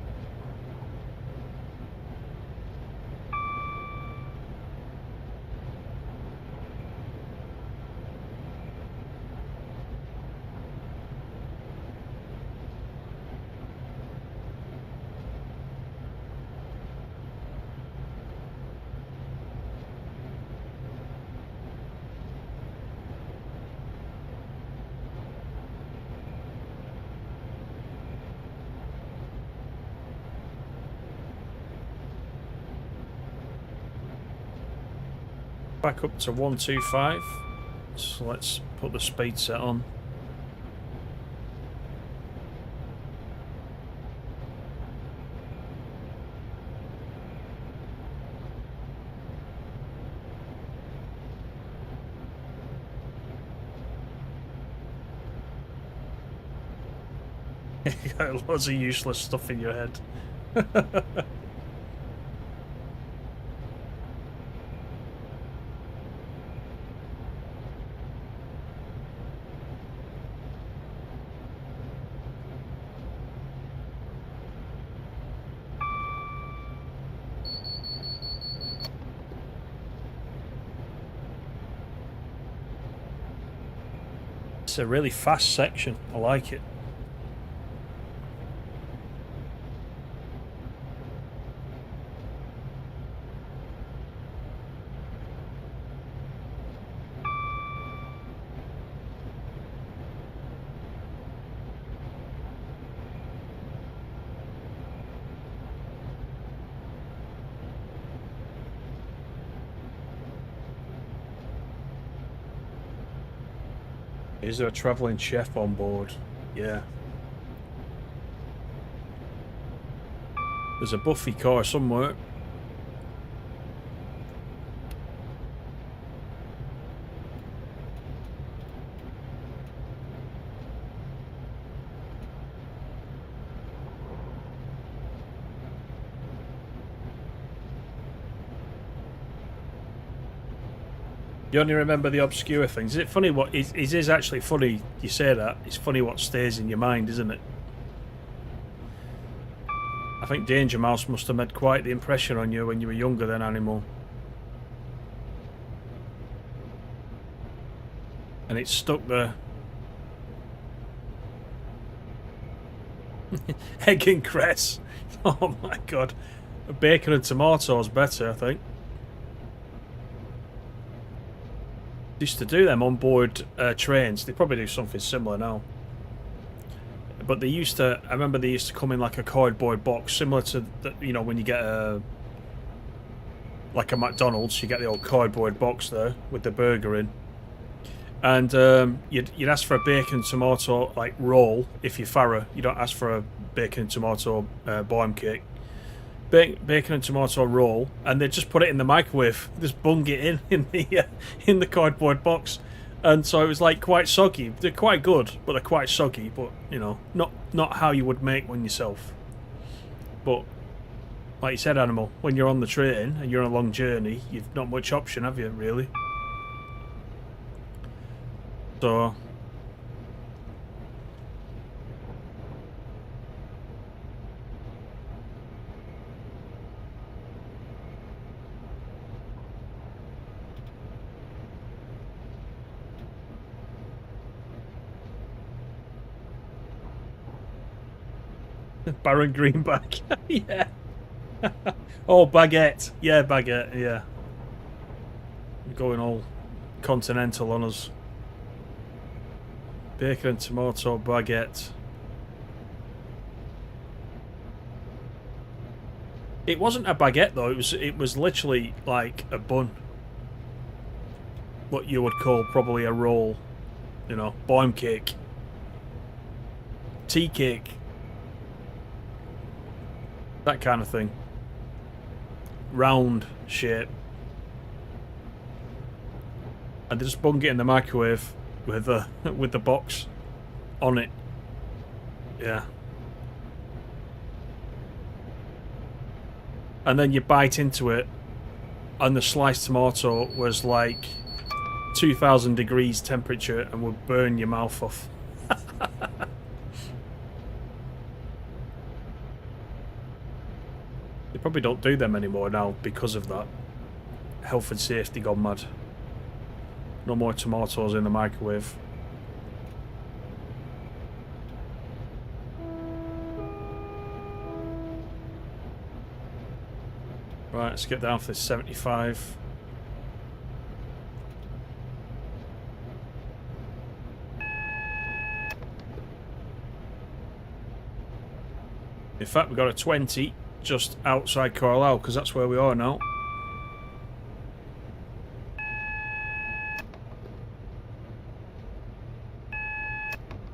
Back up to 125. So let's put the speed set on. You got loads of useless stuff in your head. It's a really fast section. I like it. Is there a travelling chef on board? Yeah. There's a Buffy car somewhere. You only remember the obscure things. Is it funny what... It is actually funny you say that. It's funny what stays in your mind, isn't it? I think Danger Mouse must have made quite the impression on you when you were younger than Animal. And it's stuck there. Egg and cress. Oh my god. Bacon and tomatoes better, I think. Used to do them on board trains. They probably do something similar now. But they used to, I remember they used to come in like a cardboard box, similar to, the, you know, when you get a, like a McDonald's, you get the old cardboard box there with the burger in. And you'd ask for a bacon tomato like roll if you're Farah. You don't ask for a bacon and tomato bomb cake. Bacon and tomato roll, and they just put it in the microwave, just bung it in the cardboard box, and so it was like quite soggy. They're quite good, but they're quite soggy. But you know, not how you would make one yourself. But like you said, Animal, when you're on the train and you're on a long journey, you've not much option, have you? Really? So. Baron Greenback. Yeah. Oh, baguette. Yeah, baguette. Yeah. Going all continental on us. Bacon and tomato baguette. It wasn't a baguette though. It was literally like a bun. What you would call probably a roll. You know, bomb cake. Tea cake. That kind of thing. Round shape. And they just bung it in the microwave with the box on it. Yeah. And then you bite into it, and the sliced tomato was like 2,000 degrees temperature and would burn your mouth off. They probably don't do them anymore now because of that. Health and safety gone mad. No more tomatoes in the microwave. Right, let's get down for this 75. In fact, we got a 20 just outside Carlisle because that's where we are now.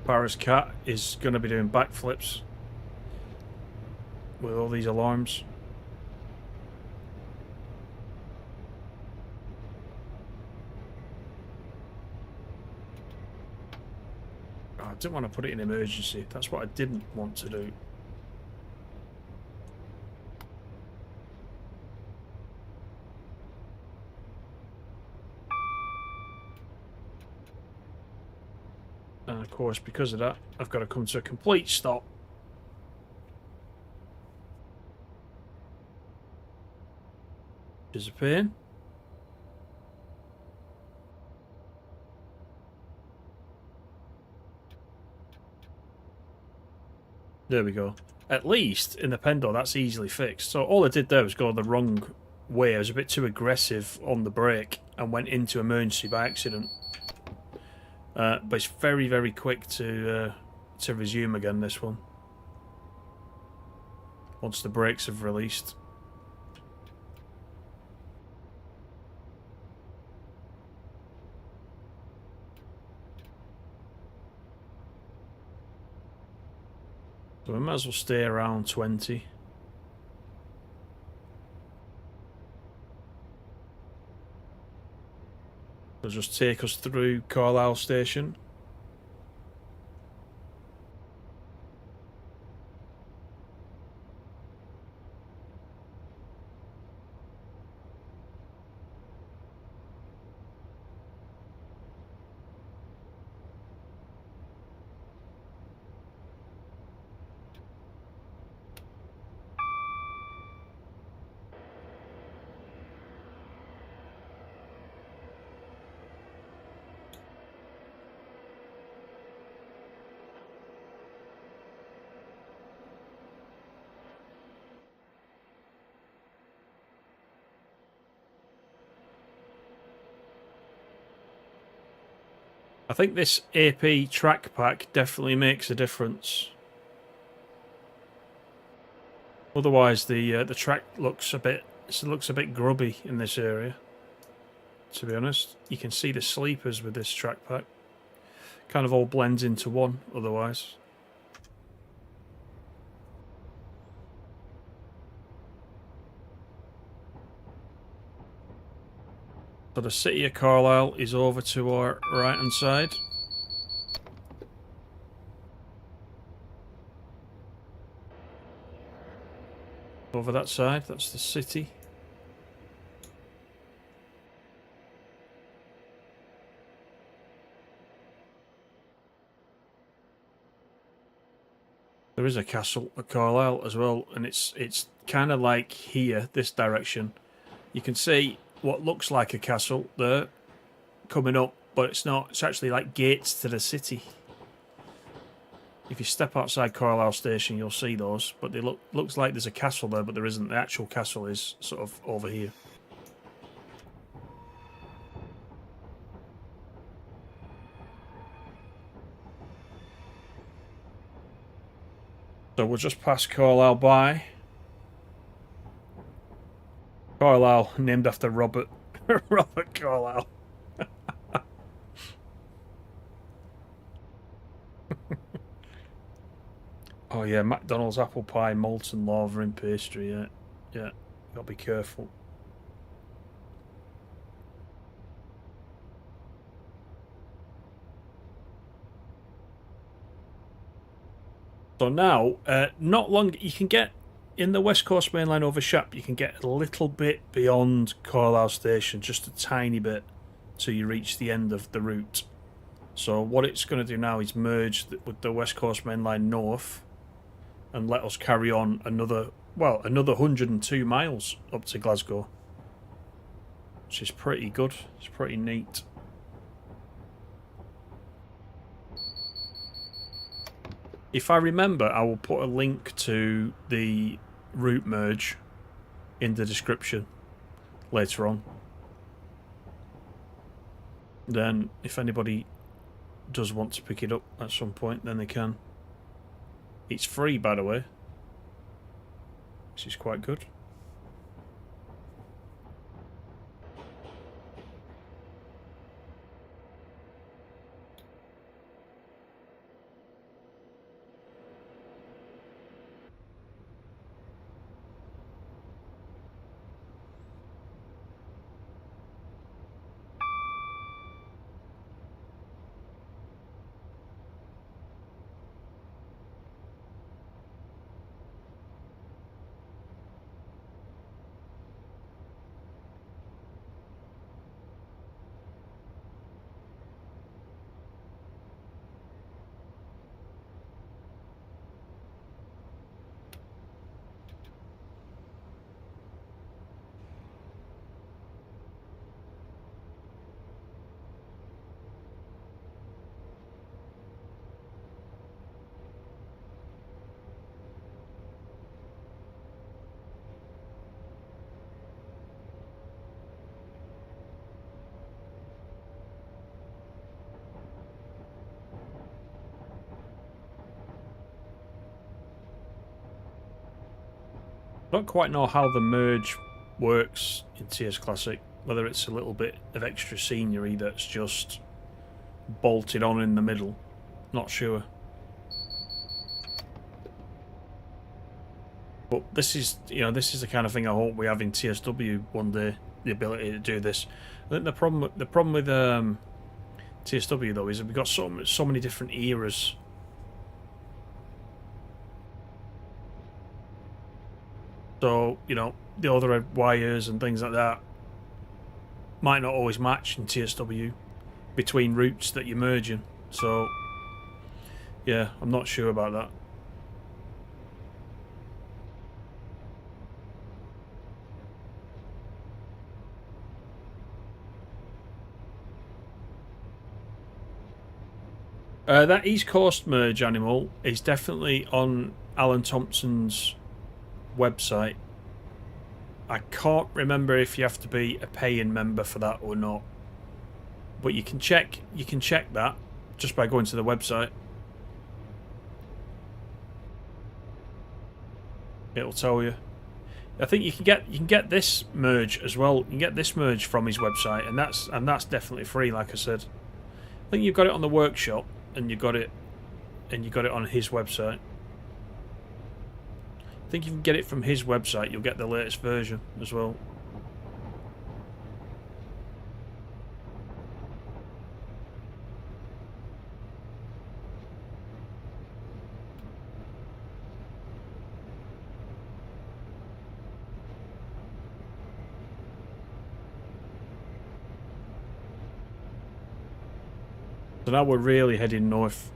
Paris cat is going to be doing backflips with all these alarms. Oh, I didn't want to put it in emergency. That's what I didn't want to do. And of course, because of that, I've got to come to a complete stop. Which is a pain. There we go. At least in the Pendor, that's easily fixed. So all I did there was go the wrong way. I was a bit too aggressive on the brake and went into emergency by accident. But it's very, very quick to resume again, this one. Once the brakes have released. So we might as well stay around 20. It'll just take us through Carlisle station. I think this AP track pack definitely makes a difference. Otherwise, the track looks a bit grubby in this area. To be honest, you can see the sleepers with this track pack. Kind of all blends into one. Otherwise. So the city of Carlisle is over to our right hand side. Over that side, that's the city. There is a castle at Carlisle as well, and it's kind of like here, this direction. You can see what looks like a castle there coming up, but it's not. It's actually like gates to the city. If you step outside Carlisle station, you'll see those, but they looks like there's a castle there, but there isn't. The actual castle is sort of over here. So we'll just pass Carlisle by. Carlisle, named after Robert Robert Carlisle. Oh yeah, McDonald's apple pie, molten lava in pastry. Yeah, gotta be careful. So now, not long, you can get in the West Coast Main Line over Shap. You can get a little bit beyond Carlisle station, just a tiny bit, till you reach the end of the route. So what it's going to do now is merge with the West Coast Main Line North, and let us carry on another 102 miles up to Glasgow, which is pretty good. It's pretty neat. If I remember, I will put a link to the route merge in the description later on. Then, if anybody does want to pick it up at some point, then they can. It's free, by the way, which is quite good. I don't quite know how the merge works in TS Classic, whether it's a little bit of extra scenery that's just bolted on in the middle. Not sure. But this is, you know, this is the kind of thing I hope we have in TSW one day, the ability to do this. I think the problem with TSW though is that we've got so many different eras. So, you know, the other wires and things like that might not always match in TSW between routes that you're merging. So, yeah, I'm not sure about that. That East Coast merge animal is definitely on Alan Thompson's website. I can't remember if you have to be a paying member for that or not, but you can check that just by going to the website. It'll tell you. I think you can get this merge as well. You can get this merge from his website, and that's definitely free. Like I said, I think you've got it on the workshop, and you got it on his website. I think if you can get it from his website, you'll get the latest version as well. So now we're really heading north.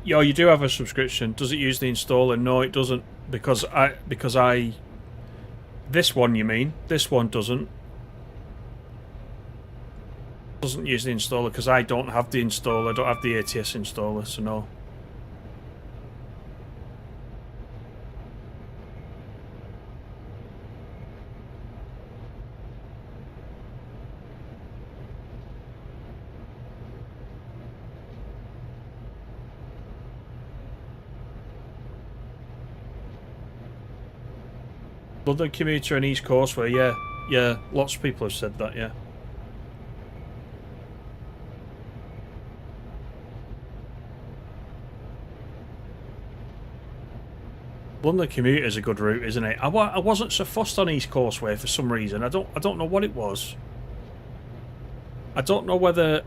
Yeah, you do have a subscription. Does it use the installer? No, it doesn't, because I this one, you mean? This one doesn't use the installer because I don't have the installer. I don't have the ATS installer, so no. London commuter and East Coastway, yeah, lots of people have said that, yeah. London commuter is a good route, isn't it? I wasn't so fussed on East Coastway for some reason. I don't know what it was. I don't know whether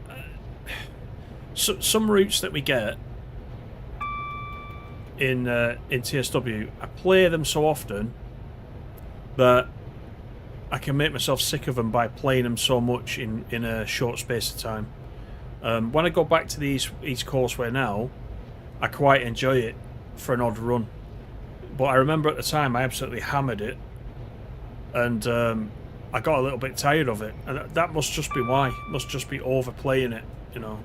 some routes that we get in TSW, I play them so often that I can make myself sick of them by playing them so much in a short space of time. When I go back to the East Coastway now, I quite enjoy it for an odd run. But I remember at the time I absolutely hammered it, and I got a little bit tired of it, and that must just be why. It must just be overplaying it, you know.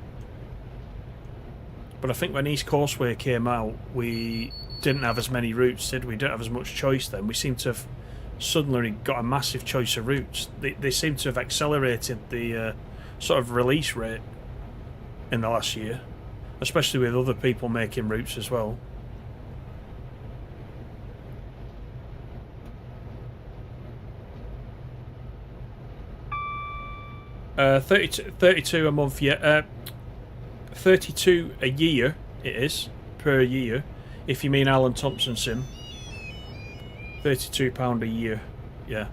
But I think when East Coastway came out, we didn't have as many routes, did we? We didn't have as much choice then. We seem to have suddenly got a massive choice of routes. They seem to have accelerated the sort of release rate in the last year, especially with other people making routes as well. 32 a month, yeah. 32 a year it is, per year, if you mean Alan Thompson sim. £32 a year, yeah.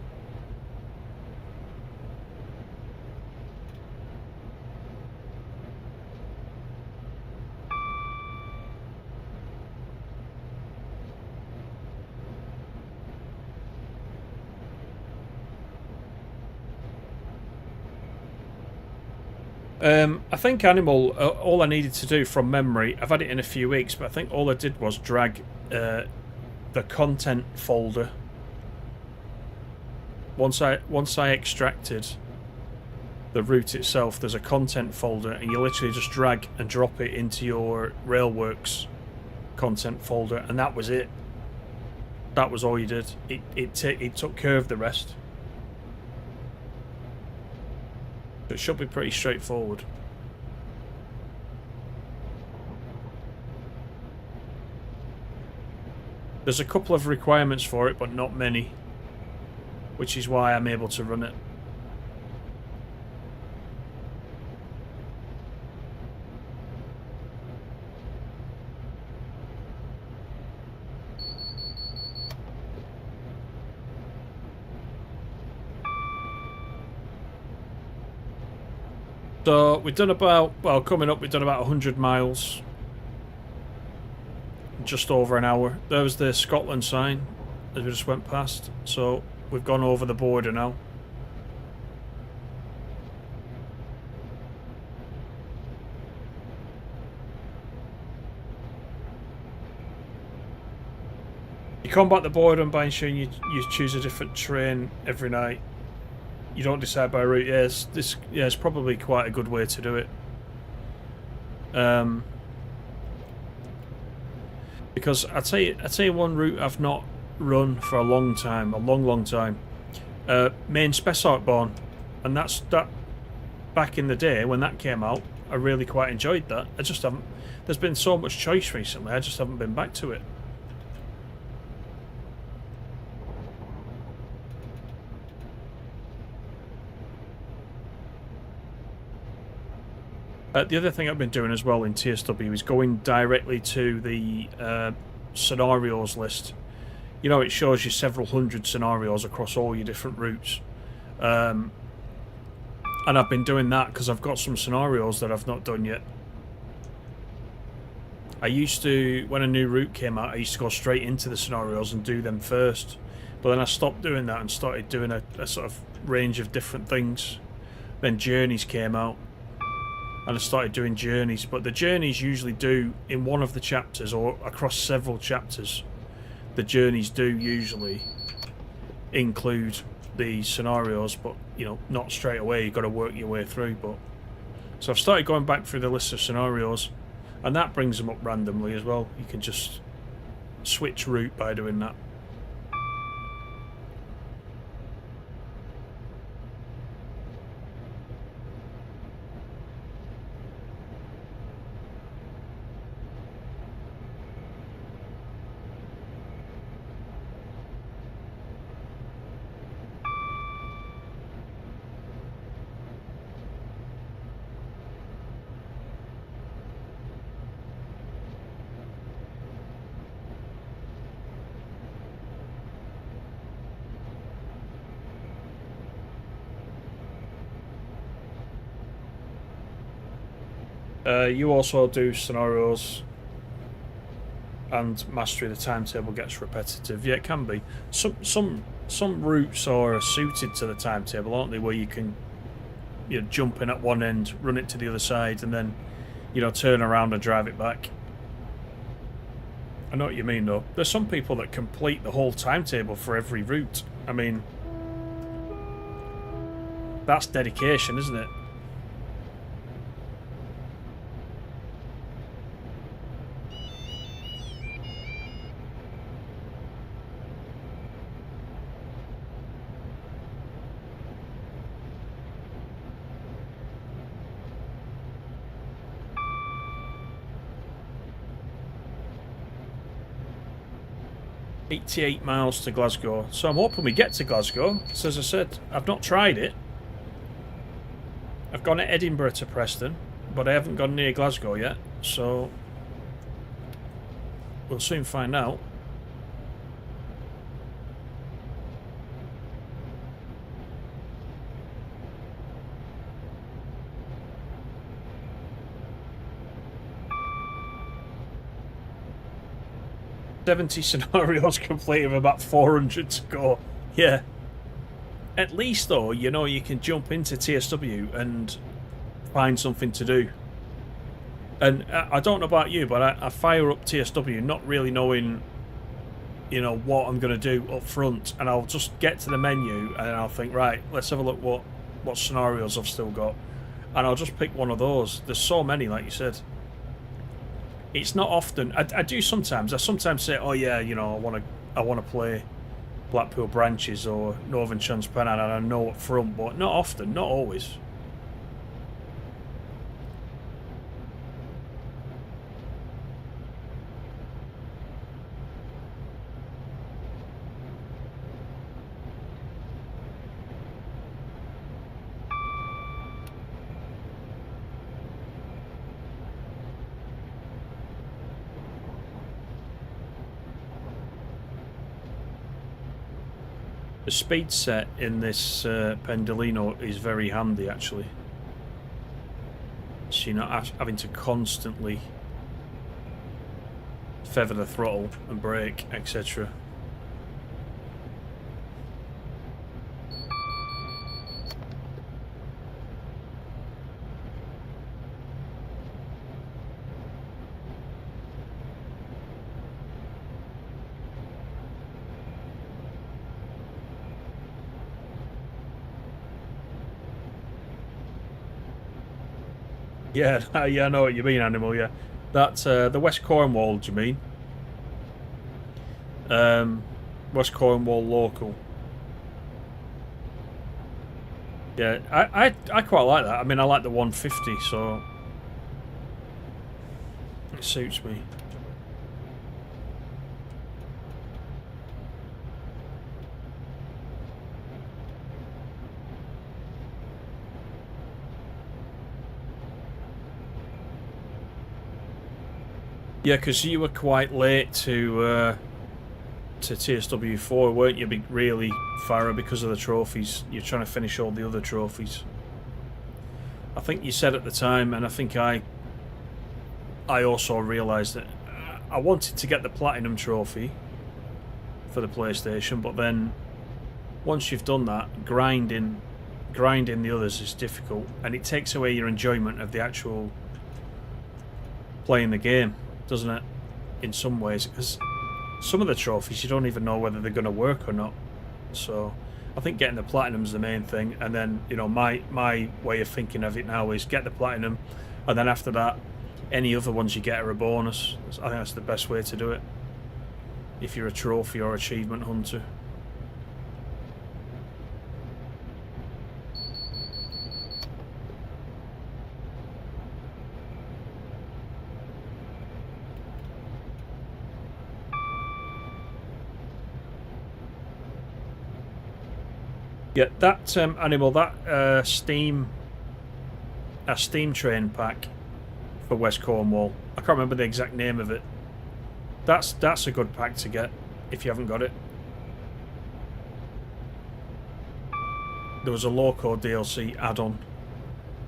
I think Animal, all I needed to do from memory, I've had it in a few weeks, but I think all I did was drag the content folder. Once I extracted the route itself, there's a content folder, and you literally just drag and drop it into your Railworks content folder, and that was it. That was all you did. It took care of the rest. So it should be pretty straightforward. There's a couple of requirements for it, but not many, which is why I'm able to run it. So we've done about, well, coming up, we've done about 100 miles. Just over an hour. There was the Scotland sign as we just went past. So we've gone over the border now. You combat the boredom by ensuring you choose a different train every night. You don't decide by route. Yes, it's probably quite a good way to do it. Because I'd say one route I've not run for a long time, long time. Main Spessartborn, and that back in the day when that came out, I really quite enjoyed that. I just haven't. There's been so much choice recently. I just haven't been back to it. The other thing I've been doing as well in TSW is going directly to the scenarios list. You know, it shows you several hundred scenarios across all your different routes. And I've been doing that because I've got some scenarios that I've not done yet. I used to, when a new route came out, I used to go straight into the scenarios and do them first. But then I stopped doing that and started doing a sort of range of different things. Then journeys came out. And I started doing journeys, but the journeys usually do in one of the chapters or across several chapters. The journeys do usually include the scenarios, but you know, not straight away. You've got to work your way through. But so I've started going back through the list of scenarios, and that brings them up randomly as well. You can just switch route by doing that. You also do scenarios, and mastery of the timetable gets repetitive. Yeah, it can be. Some routes are suited to the timetable, aren't they? Where you can, you know, jump in at one end, run it to the other side, and then, you know, turn around and drive it back. I know what you mean, though. There's some people that complete the whole timetable for every route. I mean, that's dedication, isn't it? .88 miles to Glasgow, so I'm hoping we get to Glasgow. So as I said, I've not tried it. I've gone to Edinburgh to Preston, but I haven't gone near Glasgow yet, so we'll soon find out. .70 scenarios complete of about 400 to go. Yeah. At least, though, you know, you can jump into TSW and find something to do. And I don't know about you, but I fire up TSW not really knowing, you know, what I'm going to do up front. And I'll just get to the menu and I'll think, right, let's have a look what scenarios I've still got. And I'll just pick one of those. There's so many, like you said. It's not often. I do sometimes. I sometimes say, oh yeah, you know, I want to I want to play Blackpool Branches or Northern Transpennine, and I know up front, but not often, not always. The speed set in this Pendolino is very handy, actually. So you're not having to constantly feather the throttle and brake, etc. Yeah, yeah, I know what you mean, Animal, yeah. That's the West Cornwall, do you mean? West Cornwall local. Yeah, I quite like that. I mean, I like the 150, so it suits me. Yeah, because you were quite late to TSW4, weren't you? Really, Farah, because of the trophies. You're trying to finish all the other trophies. I think you said at the time, and I think I also realised that I wanted to get the Platinum trophy for the PlayStation, but then once you've done that, grinding the others is difficult, and it takes away your enjoyment of the actual playing the game, doesn't it? In some ways, because some of the trophies you don't even know whether they're going to work or not. So I think getting the Platinum's the main thing, and then, you know, my way of thinking of it now is get the Platinum, and then after that, any other ones you get are a bonus. I think that's the best way to do it if you're a trophy or achievement hunter. Yeah, that Animal, that steam train pack for West Cornwall. I can't remember the exact name of it. That's a good pack to get if you haven't got it. There was a Loco DLC add-on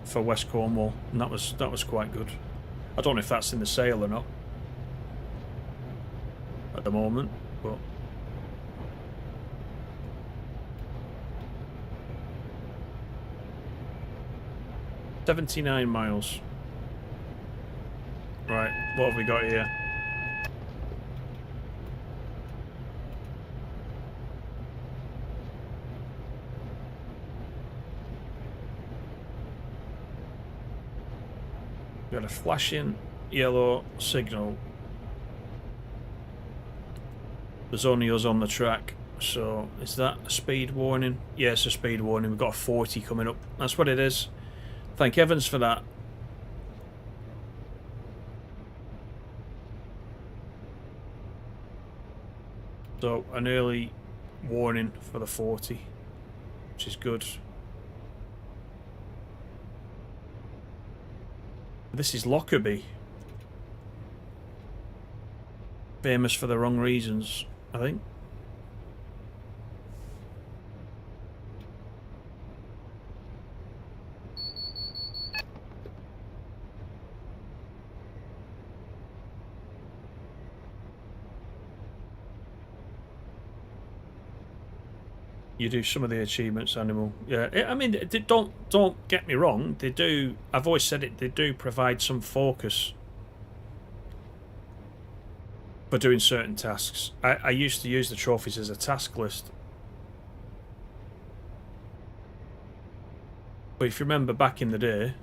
for West Cornwall, and that was quite good. I don't know if that's in the sale or not at the moment, but 79 miles. Right, what have we got here? Got a flashing yellow signal. There's only us on the track, so is that a speed warning? Yeah, it's a speed warning. We've got a 40 coming up. That's what it is. Thank heavens for that. So an early warning for the 40, which is good. This is Lockerbie. Famous for the wrong reasons, I think. You do some of the achievements, Animal. Yeah, I mean, don't get me wrong. They do. I've always said it. They do provide some focus for doing certain tasks. I used to use the trophies as a task list, but if you remember back in the day,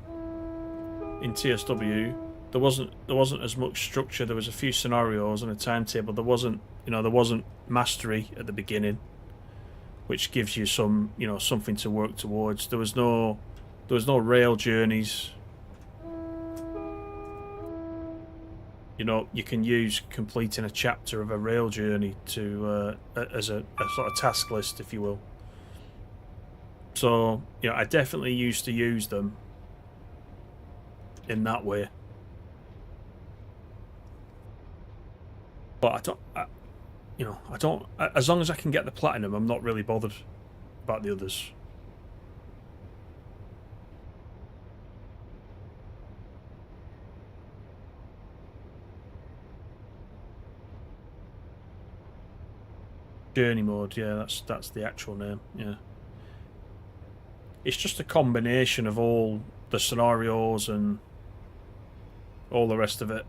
in TSW, there wasn't as much structure. There was a few scenarios and a timetable. There wasn't mastery at the beginning, which gives you some, you know, something to work towards. There was no rail journeys. You know, you can use completing a chapter of a rail journey to as a sort of task list, if you will. So, you know, I definitely used to use them in that way. But I don't, as long as I can get the platinum, I'm not really bothered about the others. Journey mode, yeah, that's the actual name, yeah. It's just a combination of all the scenarios and all the rest of it.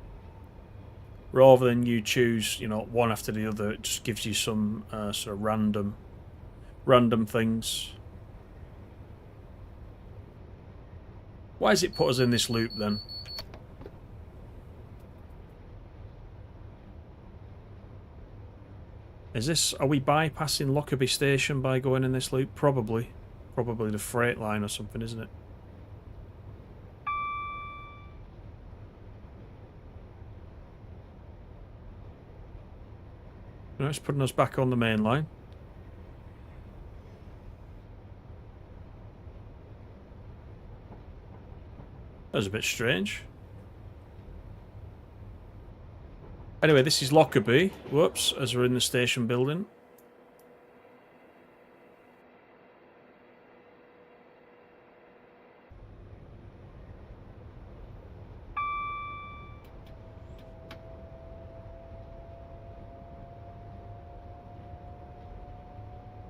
Rather than you choose, you know, one after the other, it just gives you some sort of random things. Why has it put us in this loop then? Are we bypassing Lockerbie station by going in this loop? Probably the freight line or something, isn't it? No, it's putting us back on the main line. That was a bit strange. Anyway, this is Lockerbie. Whoops, as we're in the station building.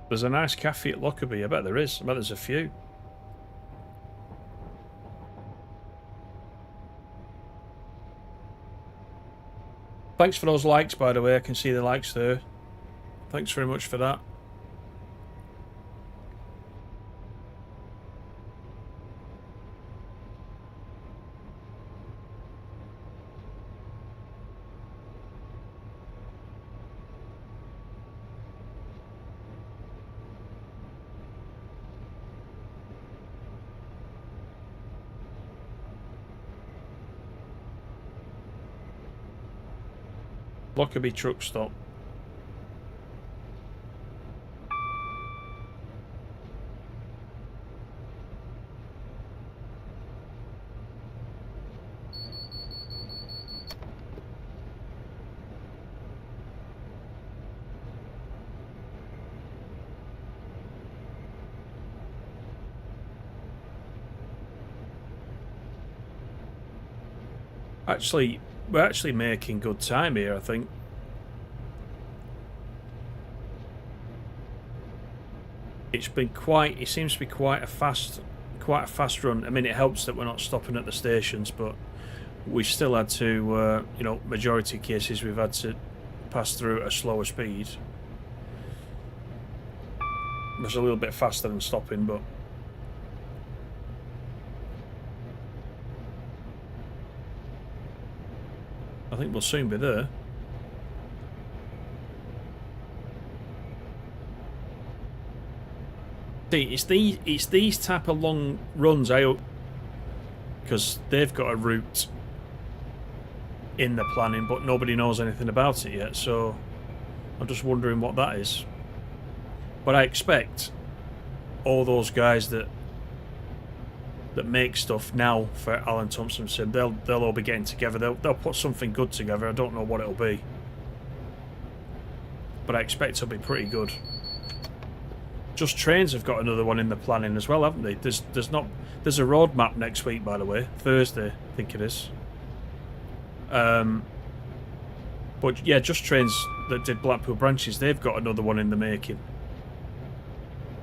There's a nice cafe at Lockerbie. I bet there is. I bet there's a few. Thanks for those likes, by the way. I can see the likes there. Thanks very much for that. Lockerbie truck stop. Actually, we're actually making good time here, I think. It seems to be quite a fast run. I mean, it helps that we're not stopping at the stations, but we've still had to, you know, majority of cases we've had to pass through at a slower speed. It's a little bit faster than stopping, but I think we'll soon be there. See, it's these type of long runs because they've got a route in the planning, but nobody knows anything about it yet. So I'm just wondering what that is. But I expect all those guys that make stuff now for Alan Thompson Sim, they'll all be getting together. They'll put something good together. I don't know what it'll be, but I expect it'll be pretty good. Just Trains have got another one in the planning as well, haven't they? There's a roadmap next week, by the way, Thursday, I think it is. But yeah, Just Trains that did Blackpool branches, they've got another one in the making,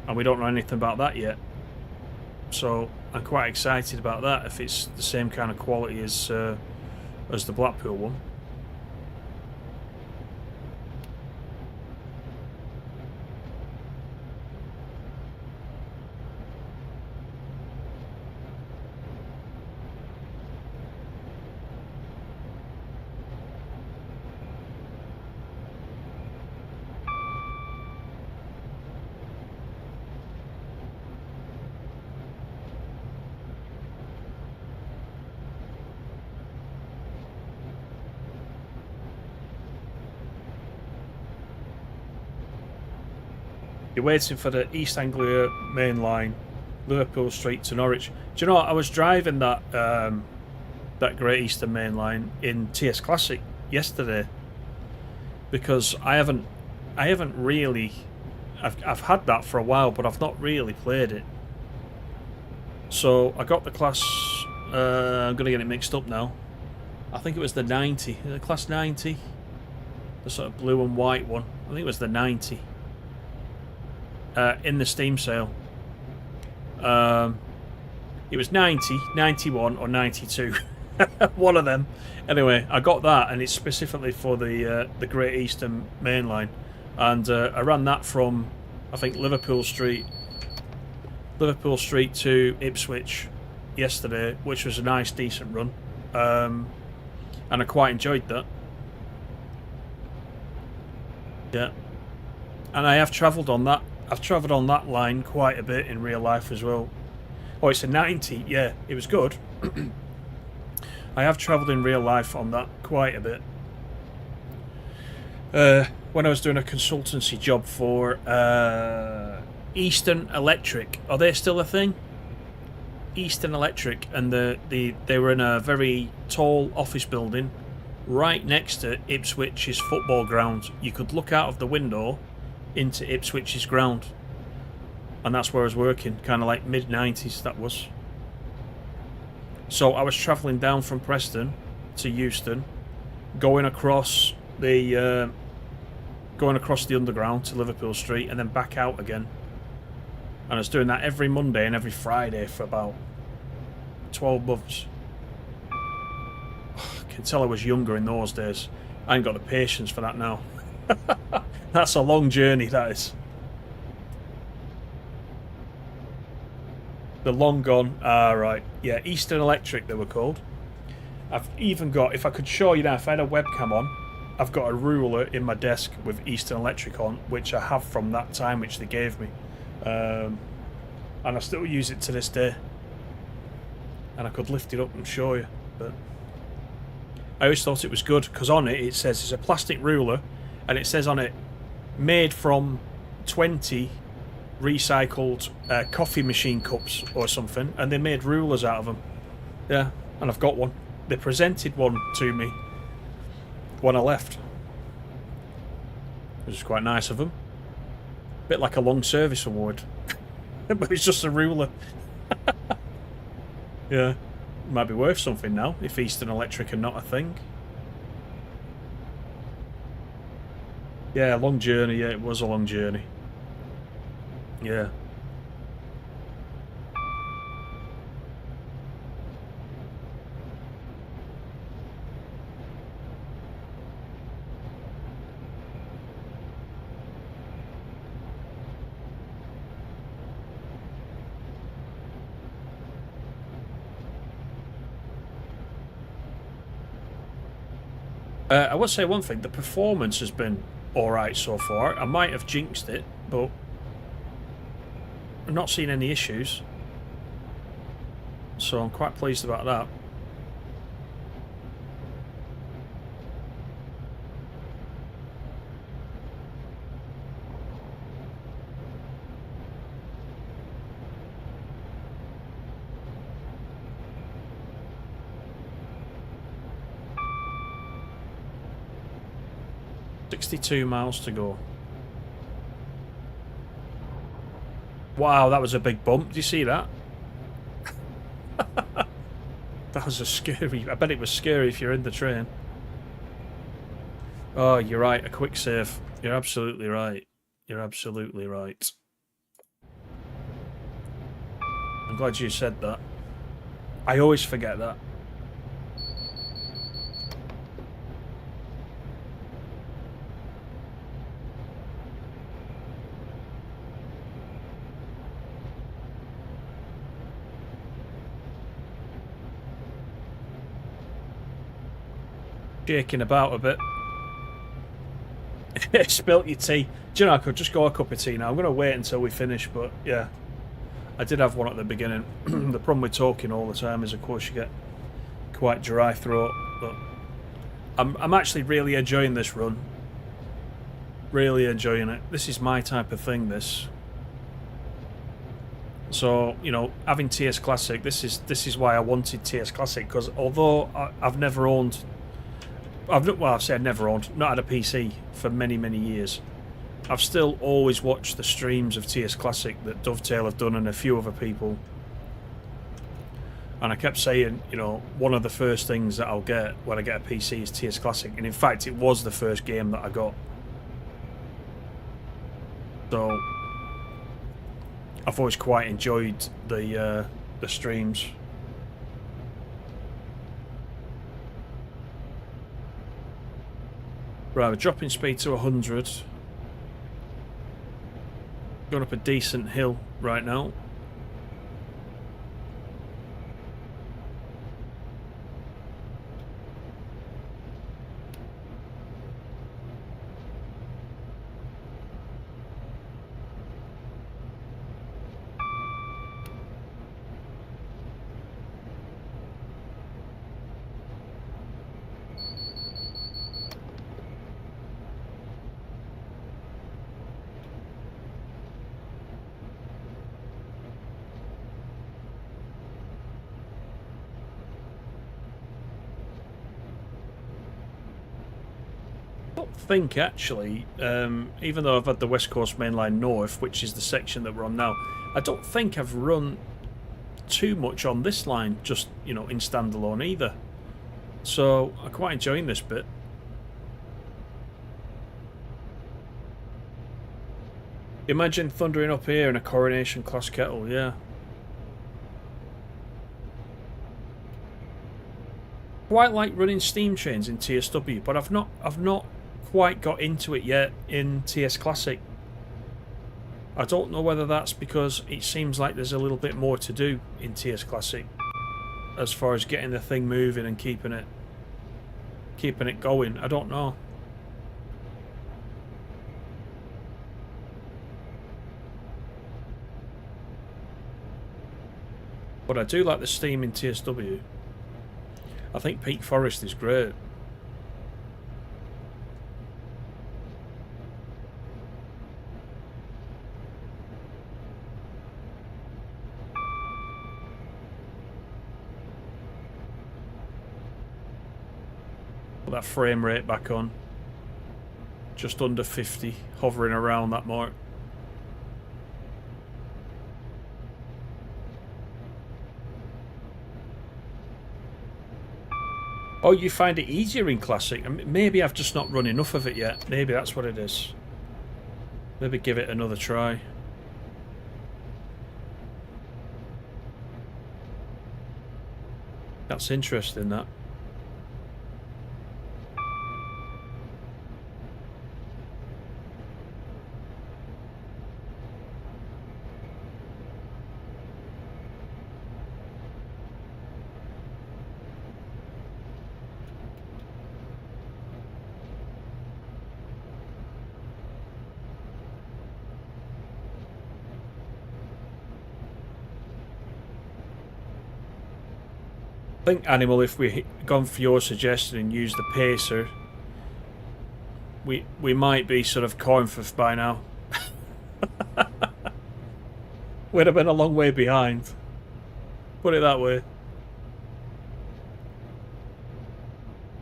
and we don't know anything about that yet. So I'm quite excited about that if it's the same kind of quality as the Blackpool one. You're waiting for the East Anglia main line, Liverpool Street to Norwich. Do you know what? I was driving that that Great Eastern Main Line in TS Classic yesterday because I haven't really. I've had that for a while, but I've not really played it. So I got the class. I'm gonna get it mixed up now. I think it was the 90, the class 90, the sort of blue and white one. I think it was the 90 in the Steam sale. It was 90, 91 or 92. One of them. Anyway, I got that, and it's specifically for the Great Eastern Main Line, and I ran that from, I think, Liverpool Street to Ipswich yesterday, which was a nice, decent run, and I quite enjoyed that. Yeah, and I have travelled on that. I've travelled on that line quite a bit in real life as well. Oh, it's a 90. Yeah, it was good. I have travelled in real life on that quite a bit. When I was doing a consultancy job for Eastern Electric. Are they still a thing? Eastern Electric, and they were in a very tall office building right next to Ipswich's football ground. You could look out of the window into Ipswich's ground, and that's where I was working, kind of like mid-90s that was. So I was travelling down from Preston to Euston, going across the underground to Liverpool Street and then back out again. And I was doing that every Monday and every Friday for about 12 months. I can tell I was younger in those days. I ain't got the patience for that now. That's a long journey, that is. The long gone. Ah, right. Yeah, Eastern Electric they were called. I've even got, if I could show you now, if I had a webcam on, I've got a ruler in my desk with Eastern Electric on, which I have from that time, which they gave me. And I still use it to this day. And I could lift it up and show you, but I always thought it was good because on it says it's a plastic ruler, and it says on it made from 20 recycled coffee machine cups or something, and they made rulers out of them. Yeah, and I've got one. They presented one to me when I left, which is quite nice of them. A bit like a long service award. But it's just a ruler. Yeah, might be worth something now if Eastern Electric are not a thing. Yeah, long journey. Yeah, it was a long journey. Yeah. I would say one thing, the performance has been alright so far. I might have jinxed it, but I'm not seeing any issues. So I'm quite pleased about that. $62 miles to go. Wow, that was a big bump. Did you see that? That was a scary... I bet it was scary if you're in the train. Oh, you're right. A quick save. You're absolutely right. You're absolutely right. I'm glad you said that. I always forget that. Shaking about a bit. Spilt your tea. Do you know, I could just go a cup of tea now. I'm going to wait until we finish, but yeah. I did have one at the beginning. The problem with talking all the time is, of course, you get quite dry throat. But I'm actually really enjoying this run. Really enjoying it. This is my type of thing, this. So, you know, having TS Classic, this is why I wanted TS Classic, because although I've never owned... I've said never owned, not had a PC for many, many years. I've still always watched the streams of TS Classic that Dovetail have done and a few other people. And I kept saying, you know, one of the first things that I'll get when I get a PC is TS Classic. And in fact, it was the first game that I got. So, I've always quite enjoyed the streams. Right, we're dropping speed to 100. Going up a decent hill right now. Think actually, even though I've had the West Coast Main Line North, which is the section that we're on now, I don't think I've run too much on this line, just, you know, in standalone either. So I'm quite enjoying this bit. Imagine thundering up here in a Coronation class kettle, yeah. Quite like running steam trains in TSW, but I've not quite got into it yet in TS Classic. I don't know whether that's because it seems like there's a little bit more to do in TS Classic as far as getting the thing moving and keeping it going. I don't know. But I do like the steam in TSW. I think Peak Forest is great. Put that frame rate back on. Just under 50, hovering around that mark. Oh, you find it easier in Classic? Maybe I've just not run enough of it yet. Maybe that's what it is. Maybe give it another try. That's interesting, that. I think, Animal, if we gone for your suggestion and used the pacer, we might be sort of Carnforth by now. We'd have been a long way behind. Put it that way.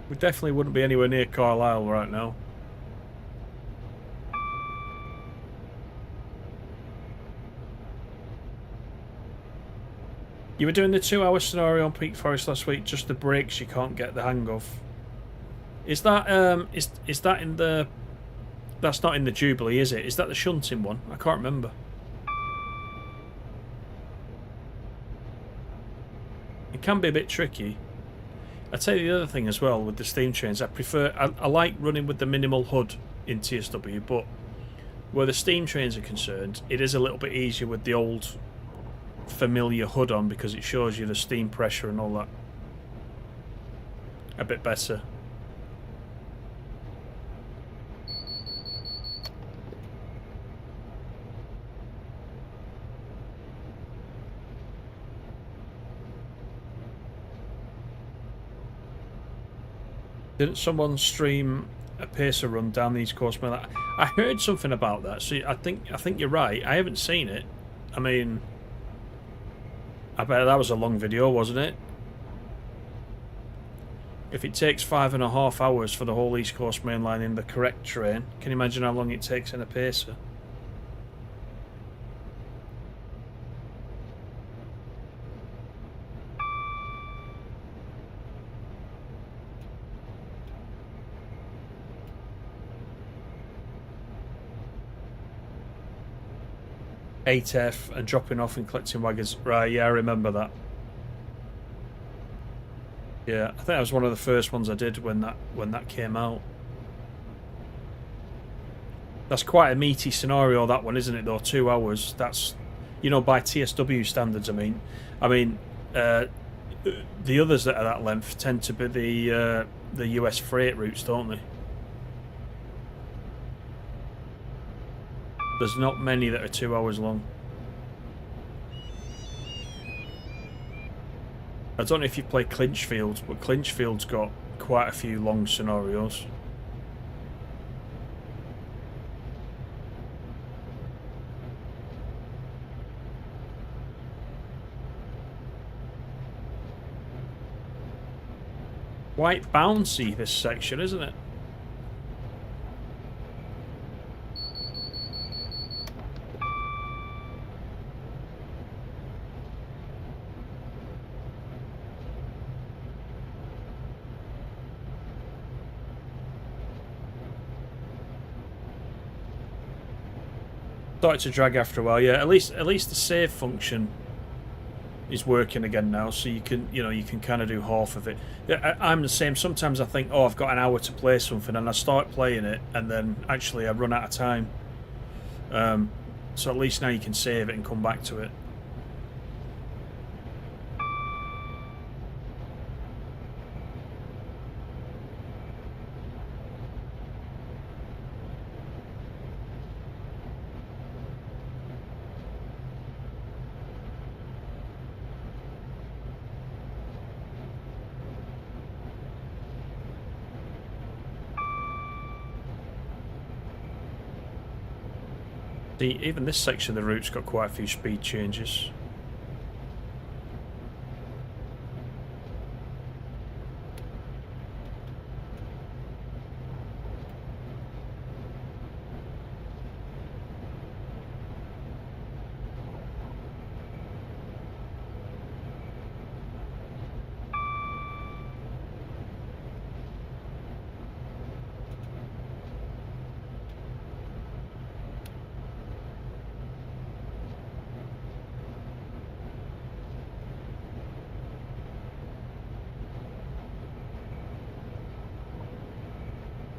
We definitely wouldn't be anywhere near Carlisle right now. You were doing the 2-hour scenario on Peak Forest last week, just the brakes you can't get the hang of. Is that is that in the... That's not in the Jubilee, is it? Is that the shunting one? I can't remember. It can be a bit tricky. I tell you the other thing as well with the steam trains, I like running with the minimal HUD in TSW, but where the steam trains are concerned, it is a little bit easier with the old familiar HUD on because it shows you the steam pressure and all that a bit better. Didn't someone stream a pacer run down the East Coast Main Line. I heard something about that, so I think you're right. I haven't seen it. I mean, I bet that was a long video, wasn't it? If it takes 5.5 hours for the whole East Coast Main Line in the correct train, can you imagine how long it takes in a pacer? ATF and dropping off and collecting wagons. Right, yeah, I remember that. Yeah, I think that was one of the first ones I did when that came out. That's quite a meaty scenario, that one, isn't it, though? 2 hours. That's, you know, by TSW standards, I mean, the others that are that length tend to be the US freight routes, don't they? There's not many that are 2 hours long. I don't know if you play Clinchfield, but Clinchfield's got quite a few long scenarios. Quite bouncy, this section, isn't it? Started to drag after a while, yeah. At least the save function is working again now, so you can kind of do half of it. Yeah, I'm the same. Sometimes I think, oh, I've got an hour to play something, and I start playing it, and then actually I run out of time. So at least now you can save it and come back to it. See, even this section of the route's got quite a few speed changes.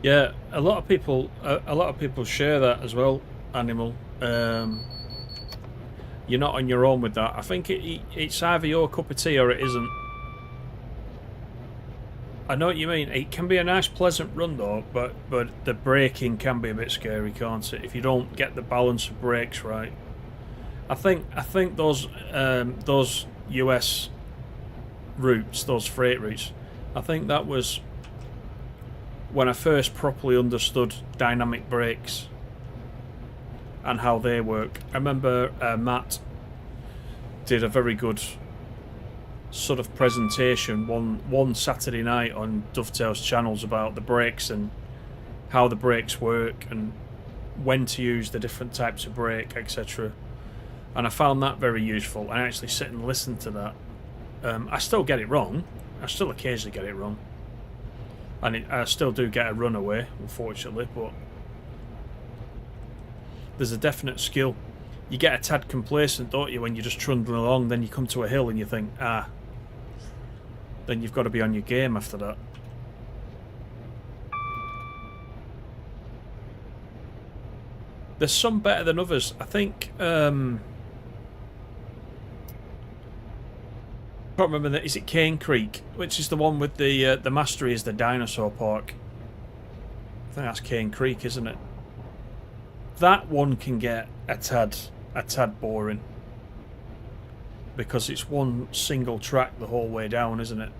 Yeah, a lot of people share that as well, Animal. You're not on your own with that. I think it's either your cup of tea or it isn't. I know what you mean. It can be a nice, pleasant run though, but the braking can be a bit scary, can't it? If you don't get the balance of brakes right. I think those US routes, those freight routes, I think that was when I first properly understood dynamic brakes and how they work. I remember Matt did a very good sort of presentation one Saturday night on Dovetail's channels about the brakes and how the brakes work and when to use the different types of brake, etc. And I found that very useful. I actually sit and listen to that. I still get it wrong. I still occasionally get it wrong. And I still do get a runaway, unfortunately, but there's a definite skill. You get a tad complacent, don't you, when you're just trundling along, then you come to a hill and you think, then you've got to be on your game after that. There's some better than others. I think, I can't remember that. Is it Cane Creek, which is the one with the mastery is the dinosaur park? I think that's Cane Creek, isn't it? That one can get a tad boring because it's one single track the whole way down, isn't it?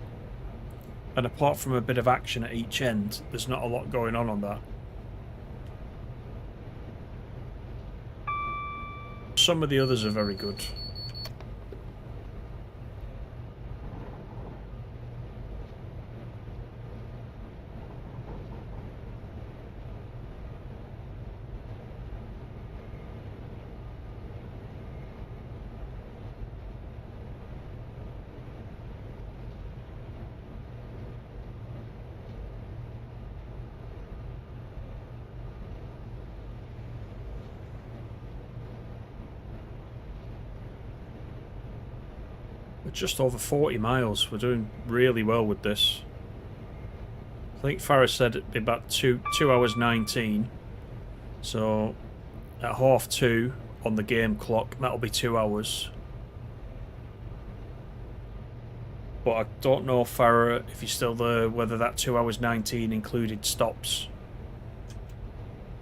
And apart from a bit of action at each end, there's not a lot going on that. Some of the others are very good. Just over 40 miles. We're doing really well with this. I think Farah said it'd be about 2 hours 19. So at 2:30 on the game clock, that'll be 2 hours. But I don't know, Farah, if you're still there, whether that 2 hours 19 included stops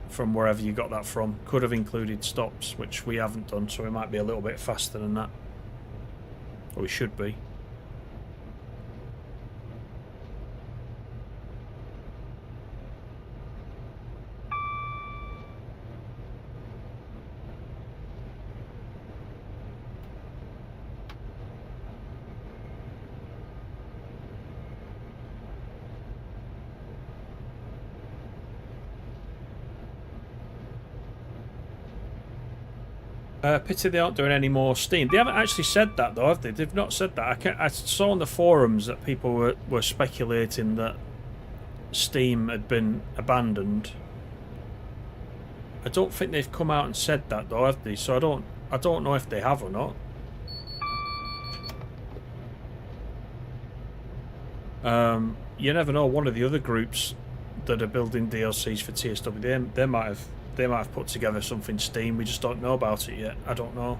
from wherever you got that from. Could have included stops, which we haven't done, so we might be a little bit faster than that. Or we should be. Pity they aren't doing any more Steam. They haven't actually said that though, have they? They've not said that. I saw on the forums that people were speculating that Steam had been abandoned. I don't think they've come out and said that though, have they? So I don't know if they have or not. You never know. One of the other groups that are building DLCs for TSW, they might have put together something Steam. We just don't know about it yet. I don't know.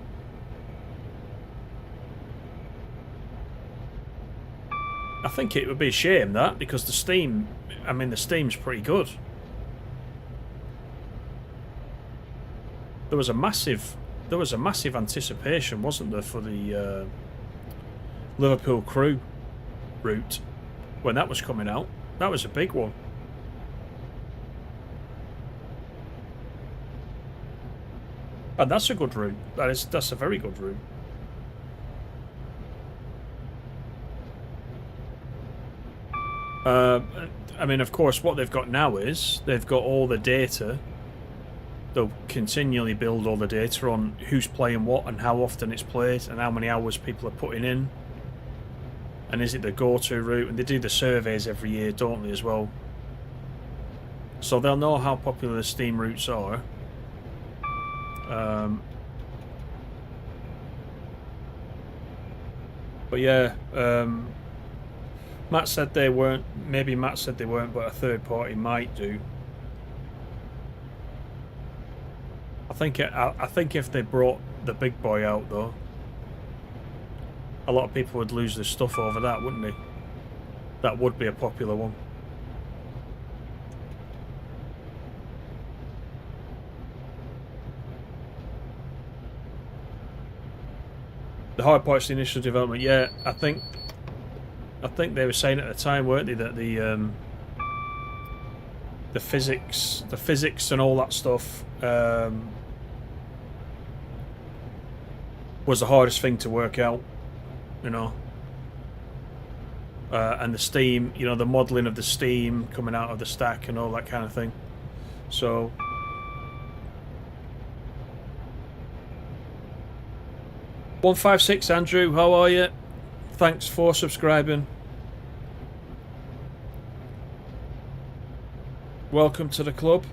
I think it would be a shame that, because the Steam's pretty good. There was a massive anticipation, wasn't there, for the Liverpool Crew route when that was coming out. That was a big one. And that's a good route. That's a very good route. I mean, of course, what they've got now is they've got all the data. They'll continually build all the data on who's playing what and how often it's played and how many hours people are putting in. And is it the go-to route? And they do the surveys every year, don't they, as well? So they'll know how popular the Steam routes are. But yeah, Matt said they weren't. Maybe Matt said they weren't, but a third party might do. I think if they brought the big boy out though, a lot of people would lose their stuff over that, wouldn't they? That would be a popular one. The hard part's the initial development. Yeah, I think they were saying at the time, weren't they, that the physics and all that stuff was the hardest thing to work out, you know. And the steam, you know, the modelling of the steam coming out of the stack and all that kind of thing. So 156 Andrew, how are you? Thanks for subscribing. Welcome to the club.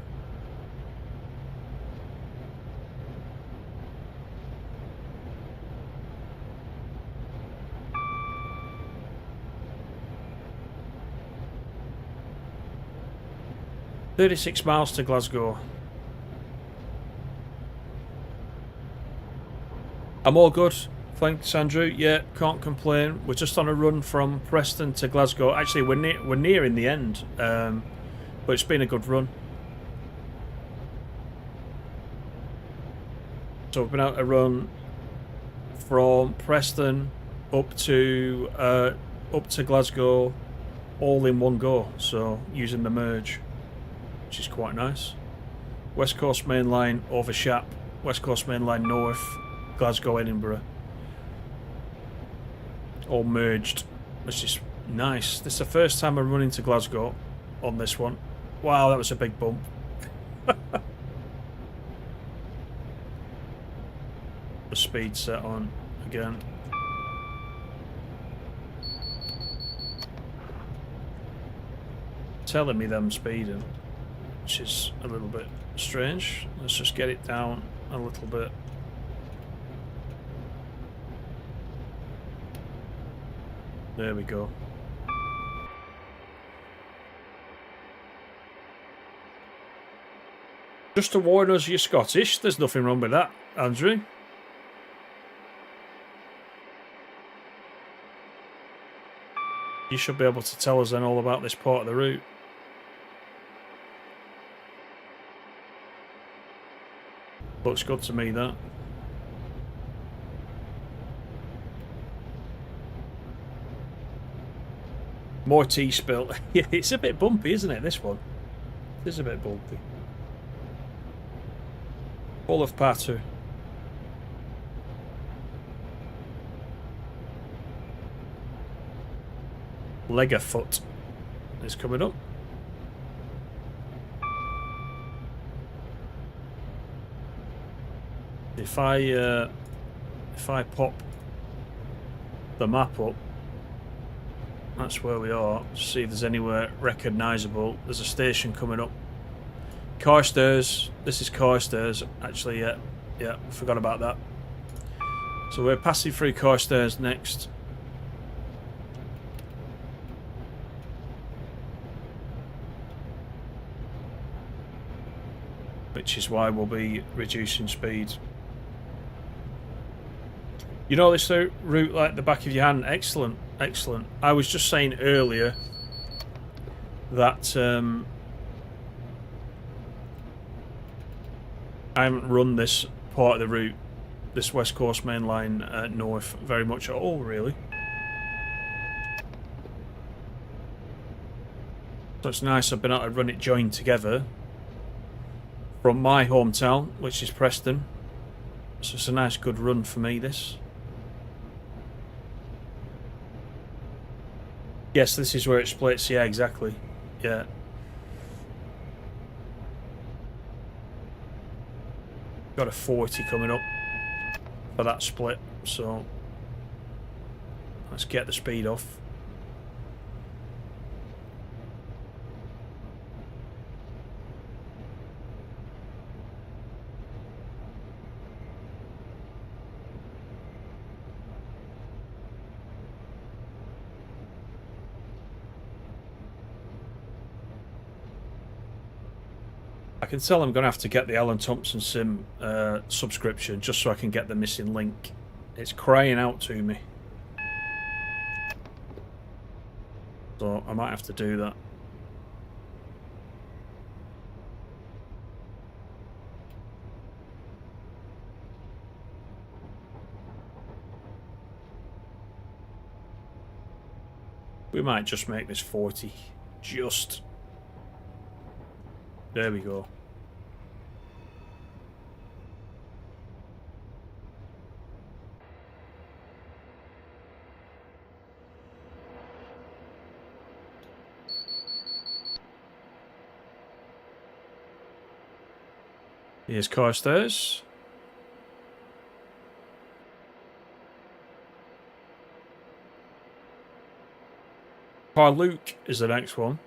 "36 miles to Glasgow. I'm all good. Thanks, Andrew. Yeah, can't complain. We're just on a run from Preston to Glasgow. Actually, we're nearing the end, but it's been a good run. So we've been out a run from Preston up to Glasgow, all in one go, so using the merge, which is quite nice. West Coast Main Line over Shap, West Coast Main Line North, Glasgow, Edinburgh, all merged, which is nice. This is the first time I'm running to Glasgow on this one. Wow, that was a big bump. The speed set on again. Telling me them speeding, which is a little bit strange. Let's just get it down a little bit. There we go. Just to warn us, you're Scottish. There's nothing wrong with that, Andrew. You should be able to tell us then all about this part of the route. Looks good to me, that. More tea spilt. Yeah, it's a bit bumpy, isn't it, this one? It is a bit bumpy. Full of patter. Leg of foot is coming up. If I pop the map up, that's where we are. See if there's anywhere recognisable. There's a station coming up. Carstairs. This is Carstairs. Actually, yeah, forgot about that. So we're passing through Carstairs next. Which is why we'll be reducing speed. You know this route like the back of your hand? Excellent, excellent. I was just saying earlier that I haven't run this part of the route, this West Coast Main Line North, very much at all, really. So it's nice I've been able to run it joined together from my hometown, which is Preston. So it's a nice good run for me, this. Yes, this is where it splits. Yeah, exactly. Yeah. Got a 40 coming up for that split, so let's get the speed off. I can tell I'm going to have to get the Alan Thompson Sim subscription just so I can get the missing link. It's crying out to me. So I might have to do that. We might just make this 40. Just. There we go. Here's Carstairs. Carlisle is the next one.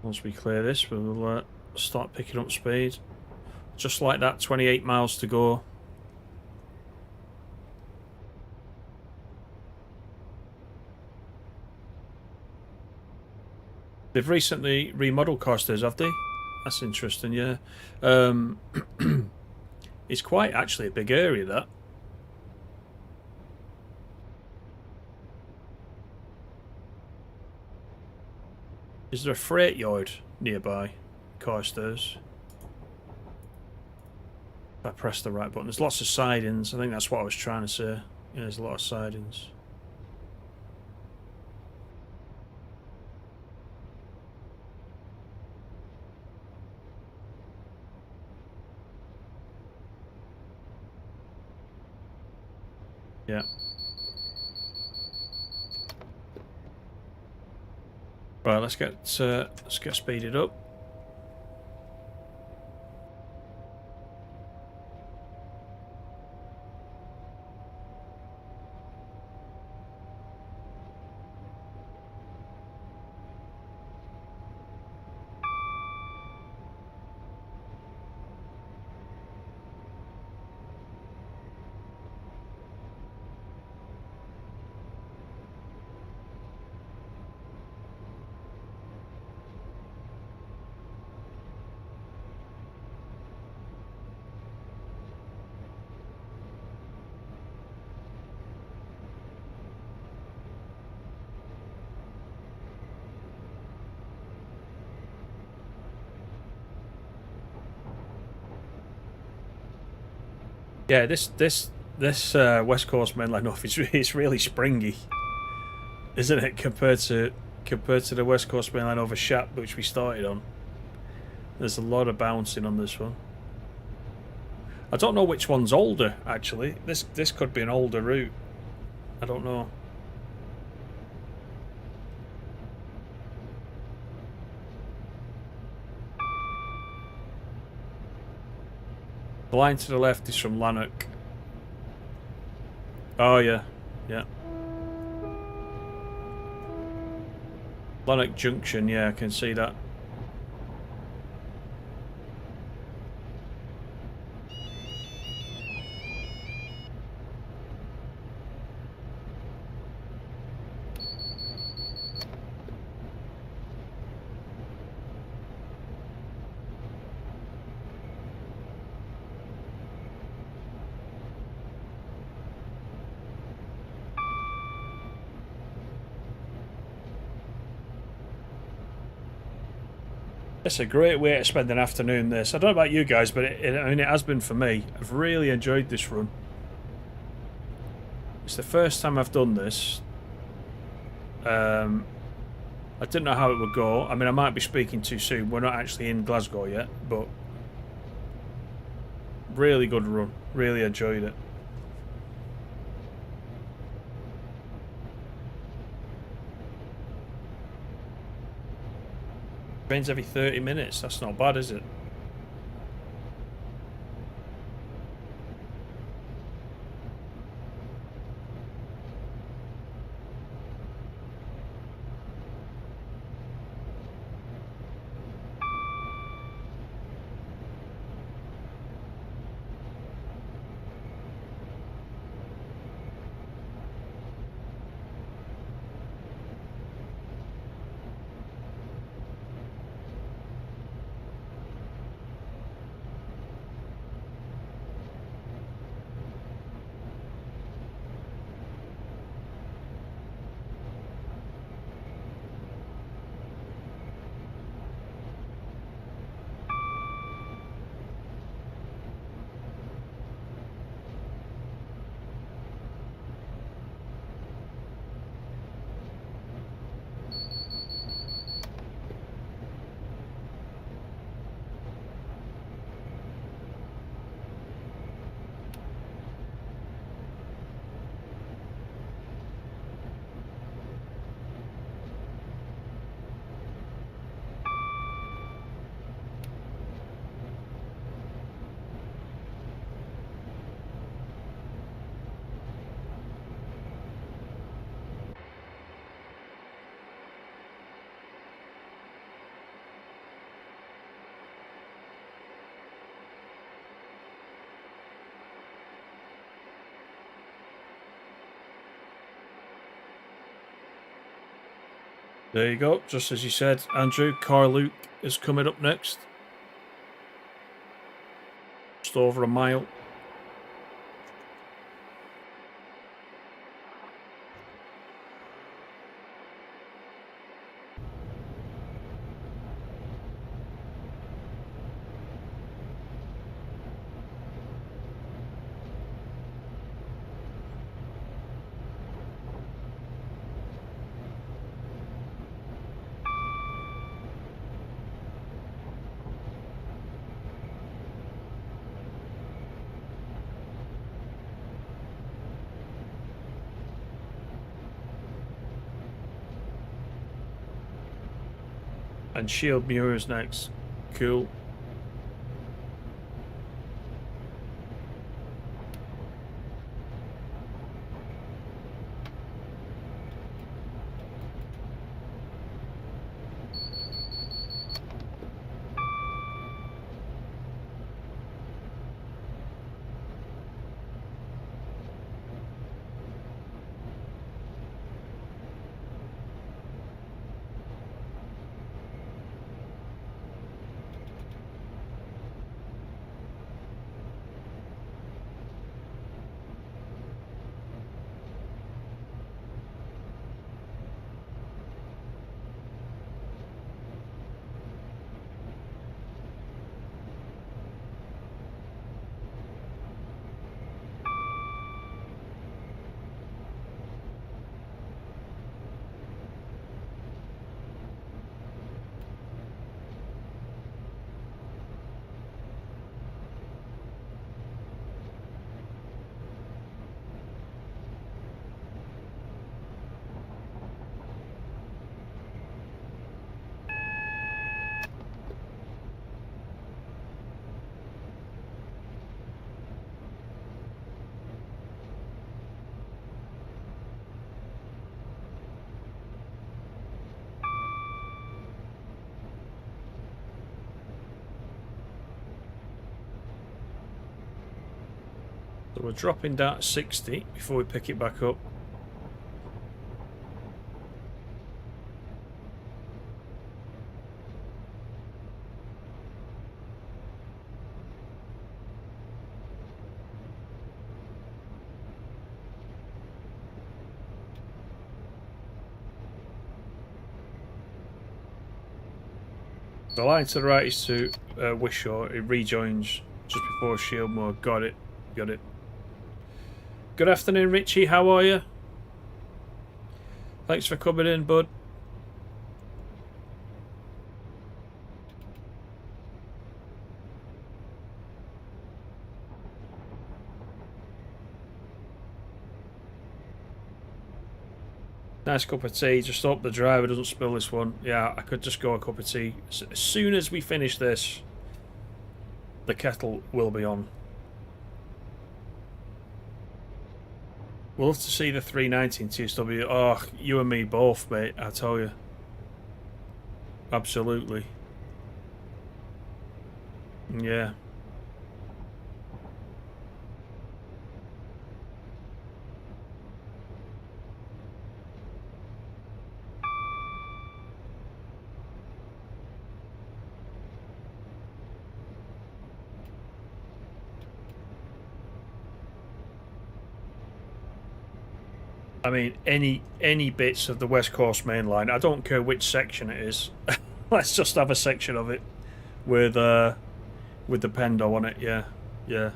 Once we clear this, we'll start picking up speed. Just like that, 28 miles to go. They've recently remodeled Carstairs, have they? That's interesting, yeah. It's quite actually a big area, that. Is there a freight yard nearby Carstairs? If I press the right button. There's lots of sidings. I think that's what I was trying to say. Yeah, there's a lot of sidings. Yeah. Right, let's get speeded up. Yeah, this West Coast mainline off it's really springy, isn't it? Compared to the West Coast mainline over Shap, which we started on. There's a lot of bouncing on this one. I don't know which one's older actually. This could be an older route. I don't know. The line to the left is from Lanark. Oh yeah, yeah. Lanark Junction, yeah, I can see that. It's a great way to spend an afternoon, this. I don't know about you guys, but I mean, it has been for me. I've really enjoyed this run. It's the first time I've done this. I didn't know how it would go. I mean, I might be speaking too soon. We're not actually in Glasgow yet, but really good run. Really enjoyed it. Trains every 30 minutes. That's not bad, is it? There you go, just as you said, Andrew. Carluke is coming up next. Just over a mile. And Shield Muir's next. Cool. So we're dropping down to 60 before we pick it back up. The line to the right is to Wishaw. It rejoins just before Shieldmore. Got it. Got it. Good afternoon, Richie. How are you? Thanks for coming in, bud. Nice cup of tea. Just hope the driver doesn't spill this one. Yeah, I could just go a cup of tea. As soon as we finish this, the kettle will be on. We'll have to see the 390 in TSW. Oh, you and me both, mate, I tell you. Absolutely. Yeah. I mean, any bits of the West Coast Main Line, I don't care which section it is. Let's just have a section of it with the Pendo on it. Yeah, yeah.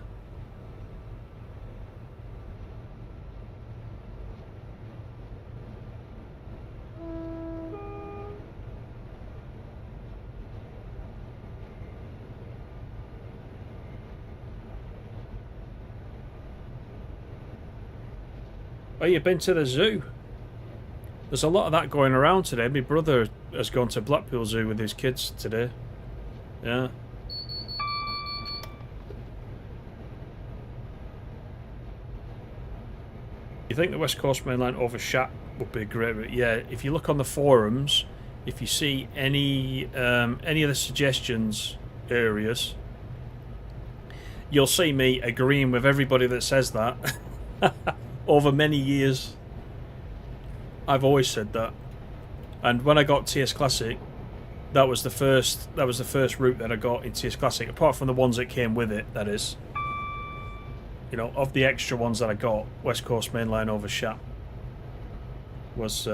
Oh, you've been to the zoo? There's a lot of that going around today. My brother has gone to Blackpool Zoo with his kids today. Yeah. You think the West Coast Main Line over Shap would be a great route? Yeah, if you look on the forums, if you see any of the suggestions areas, you'll see me agreeing with everybody that says that. Over many years, I've always said that. And when I got TS Classic, that was the first route that I got in TS Classic, apart from the ones that came with it, that is. You know, of the extra ones that I got, West Coast Main Line over Shap was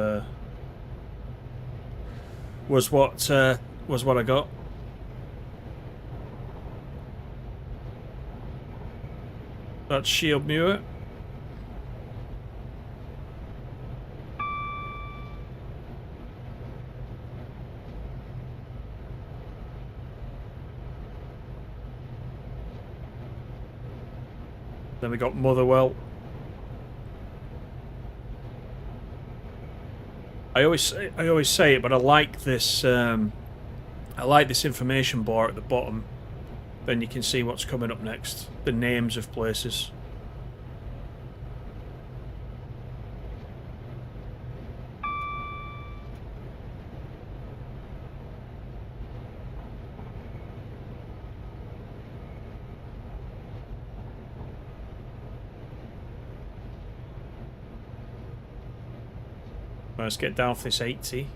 what I got. That's Shield Muir. Then we got Motherwell. I always say it, but I like this. I like this information bar at the bottom. Then you can see what's coming up next. The names of places. Let's get down for this 80.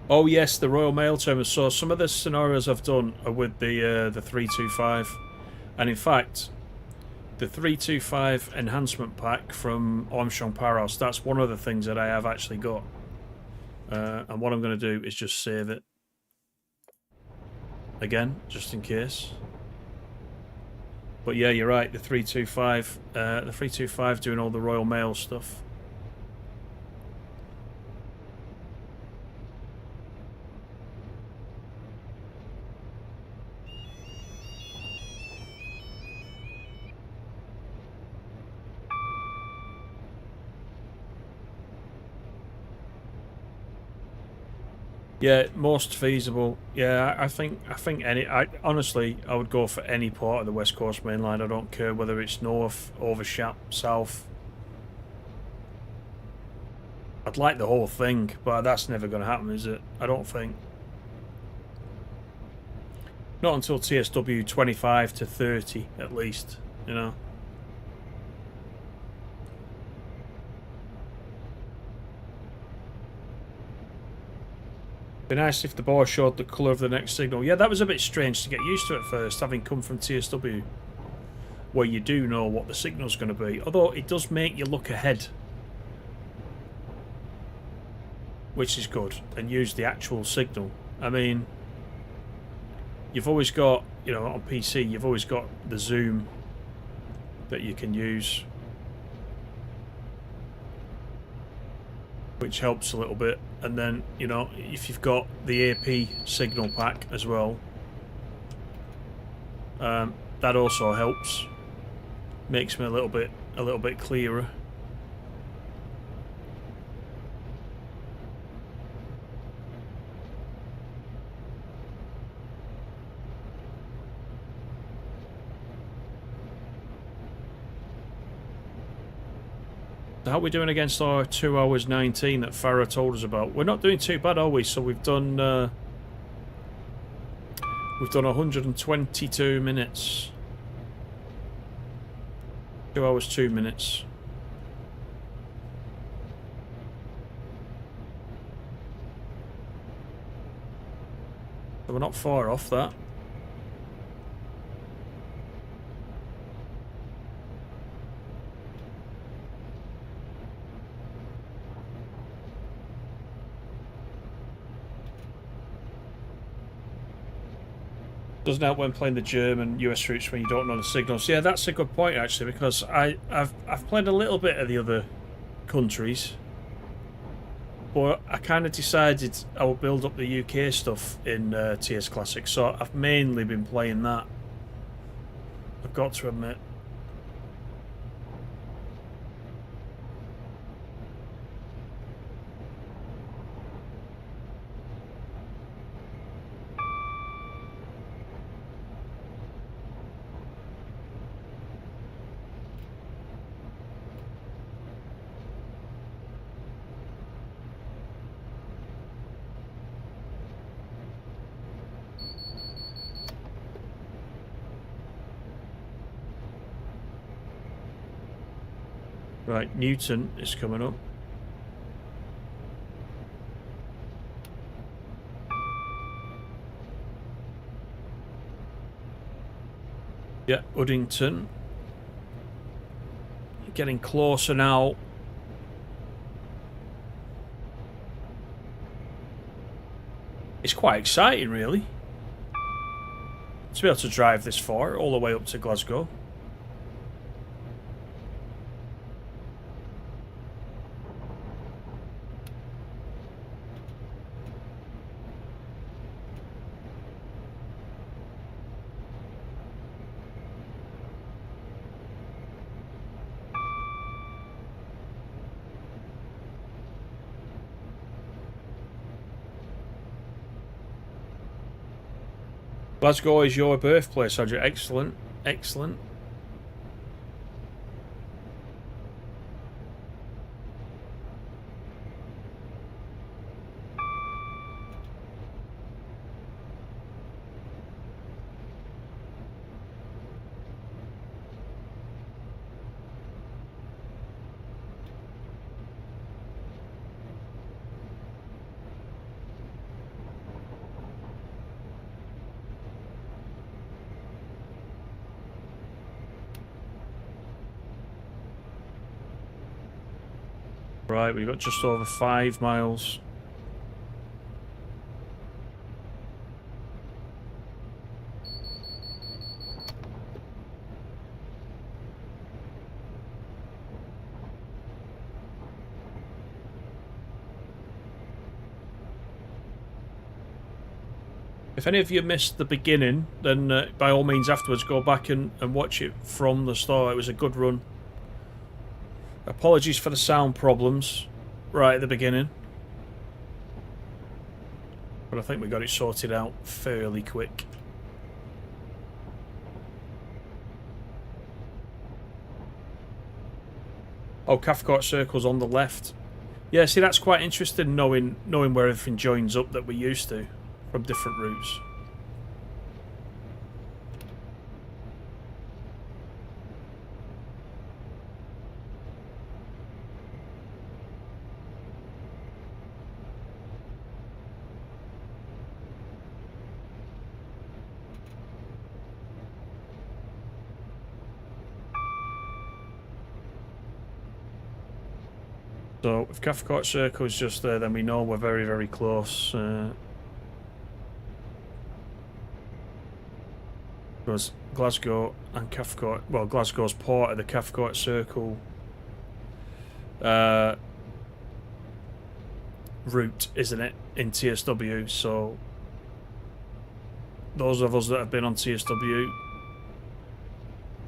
Oh yes, the Royal Mail terminal. So some of the scenarios I've done are with the 325, and in fact, the 325 enhancement pack from Armstrong Powerhouse. That's one of the things that I have actually got, and what I'm going to do is just save it. Again, just in case. But yeah, you're right, the 325 doing all the Royal Mail stuff. Yeah, most feasible. Yeah, I think honestly, I would go for any part of the West Coast Main Line. I don't care whether it's north, over Shap, south. I'd like the whole thing, but that's never going to happen, is it? I don't think. Not until TSW 25 to 30, at least, you know. Be nice if the bar showed the colour of the next signal. Yeah, that was a bit strange to get used to at first, having come from TSW, where you do know what the signal's going to be. Although it does make you look ahead, which is good, and use the actual signal. I mean, you've always got, you know, on PC, you've always got the zoom that you can use, which helps a little bit. And then, you know, if you've got the AP signal pack as well, that also helps. Makes me a little bit clearer. How are we doing against our 2 hours 19 that Farah told us about? We're not doing too bad, are we? So we've done 122 minutes. 2 hours 2 minutes. So we're not far off that. Doesn't help when playing the German US routes when you don't know the signals. Yeah, that's a good point actually, because I've played a little bit of the other countries, but I kind of decided I would build up the UK stuff in TS Classic, so I've mainly been playing that, I've got to admit. Right, Newton is coming up. Yeah, Uddington. Getting closer now. It's quite exciting, really, to be able to drive this far, all the way up to Glasgow. Glasgow is your birthplace, Roger. Excellent, excellent. Right, we've got just over 5 miles. If any of you missed the beginning, then by all means afterwards go back and watch it from the start. It was a good run. Apologies for the sound problems right at the beginning, but I think we got it sorted out fairly quick. Oh, Cathcart Circle's on the left. Yeah, see, that's quite interesting, knowing where everything joins up that we're used to from different routes. So if Cathcart Circle is just there, then we know we're very, very close. Because Glasgow and Cathcart, well, Glasgow's part of the Cathcart Circle route, isn't it, in TSW? So those of us that have been on TSW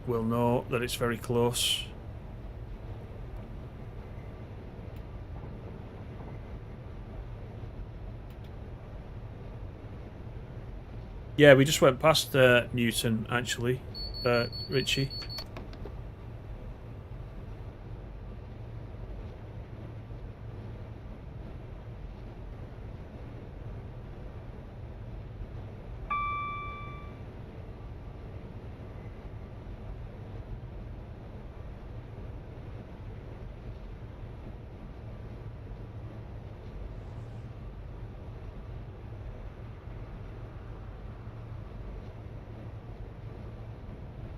will know that it's very close. Yeah, we just went past Newton, actually, Richie.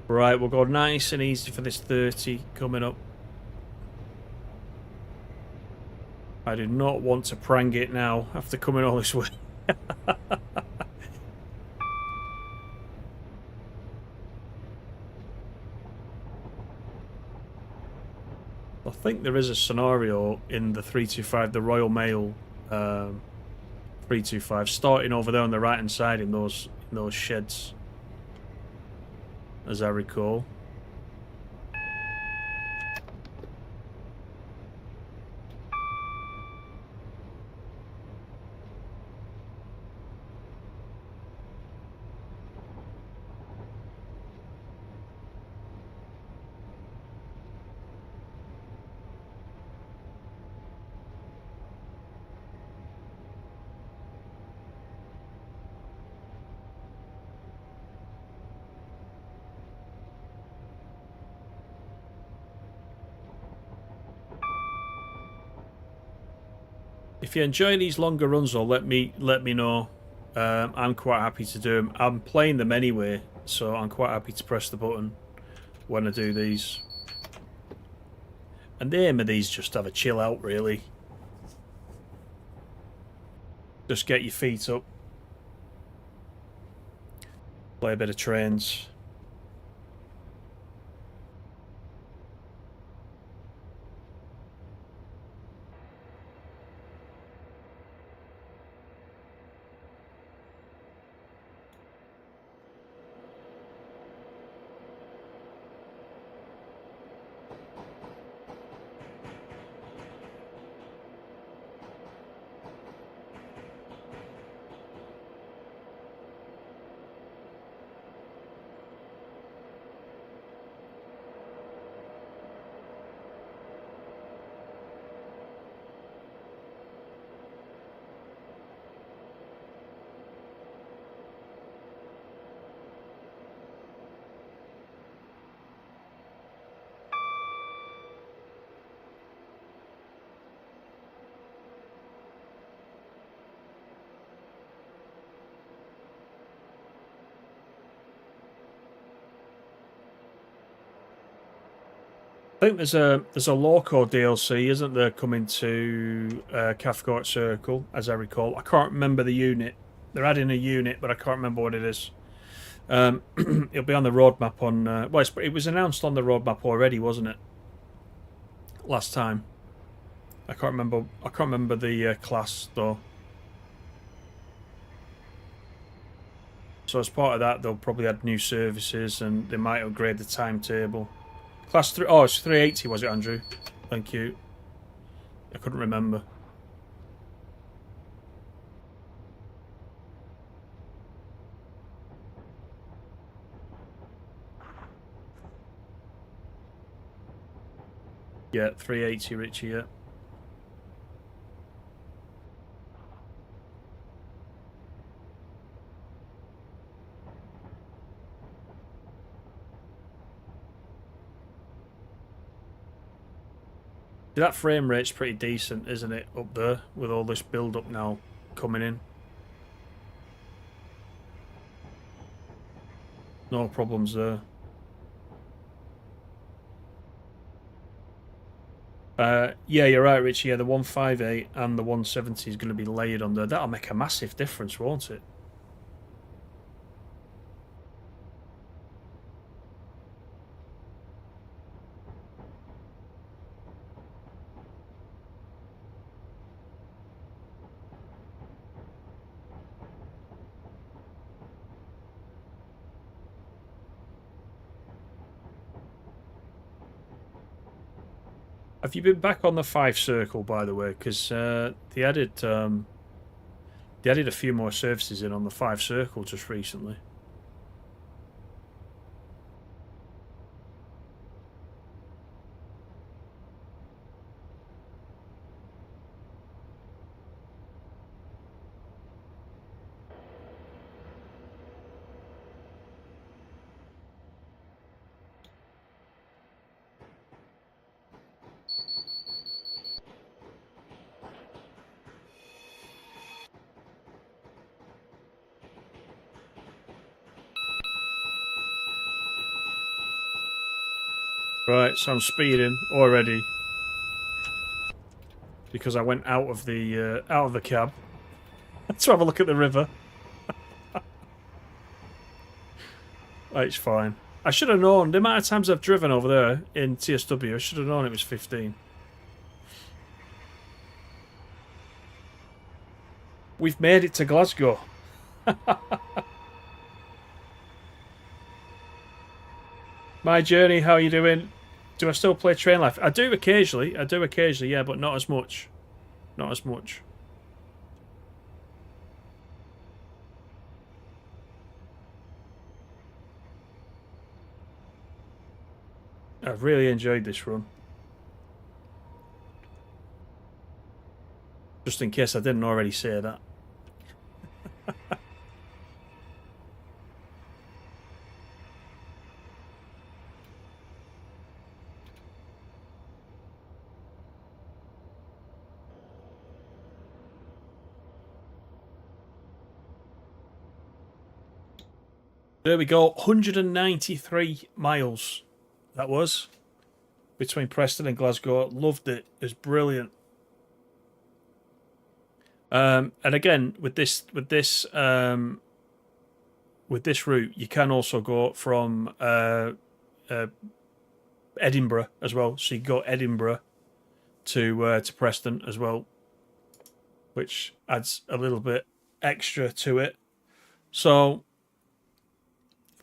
Right, we'll go nice and easy for this 30 coming up. I do not want to prang it now after coming all this way. I think there is a scenario in the 325, the Royal Mail 325, starting over there on the right hand side in those sheds, as I recall. If you enjoy these longer runs, though, let me know. I'm quite happy to do them. I'm playing them anyway, so I'm quite happy to press the button when I do these. And the aim of these just to have a chill out, really. Just get your feet up. Play a bit of trains. I think there's a Loco DLC, isn't there, coming to Cathcart Circle, as I recall. I can't remember the unit. They're adding a unit, but I can't remember what it is. It'll be on the roadmap on. Well, it was announced on the roadmap already, wasn't it? Last time. I can't remember. I can't remember the class though. So as part of that, they'll probably add new services, and they might upgrade the timetable. Class 3... Oh, it's 380, was it, Andrew? Thank you. I couldn't remember. Yeah, 380, Richie, yeah. That frame rate's pretty decent, isn't it, up there, with all this build-up now coming in. No problems there. Yeah, you're right, Richie. Yeah, the 158 and the 170 is going to be layered on there. That'll make a massive difference, won't it? Have you been back on the 5 circle, by the way? Because they added a few more services in on the 5 circle just recently. Right, so I'm speeding already because I went out of the cab to have a look at the river. It's fine. I should have known. The amount of times I've driven over there in TSW, I should have known it was 15. We've made it to Glasgow. My journey, how are you doing? Do I still play Train Life? I do occasionally, yeah, but not as much. Not as much. I've really enjoyed this run. Just in case I didn't already say that. There we go. 193 miles. That was between Preston and Glasgow. Loved it. It was brilliant. And again, with this route, you can also go from Edinburgh as well. So you go Edinburgh to Preston as well, which adds a little bit extra to it. So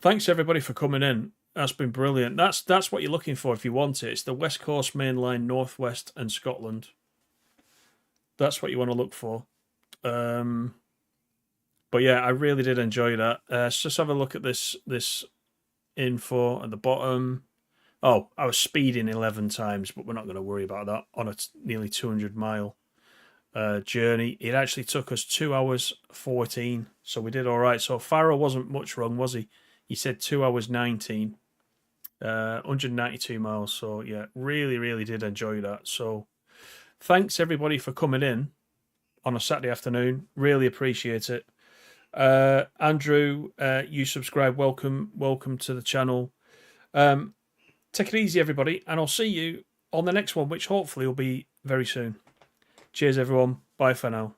thanks everybody for coming in. That's been brilliant. That's what you're looking for if you want it. It's the West Coast Main Line, Northwest and Scotland. That's what you want to look for. But yeah, I really did enjoy that. Let's just have a look at this info at the bottom. Oh, I was speeding 11 times, but we're not going to worry about that on a nearly 200-mile journey. It actually took us 2 hours 14, so we did all right. So Farrell wasn't much wrong, was he? He said 2 hours 19, 192 miles. So yeah, really, really did enjoy that. So thanks everybody for coming in on a Saturday afternoon. Really appreciate it. Andrew, you subscribe. Welcome to the channel. Take it easy, everybody, and I'll see you on the next one, which hopefully will be very soon. Cheers, everyone. Bye for now.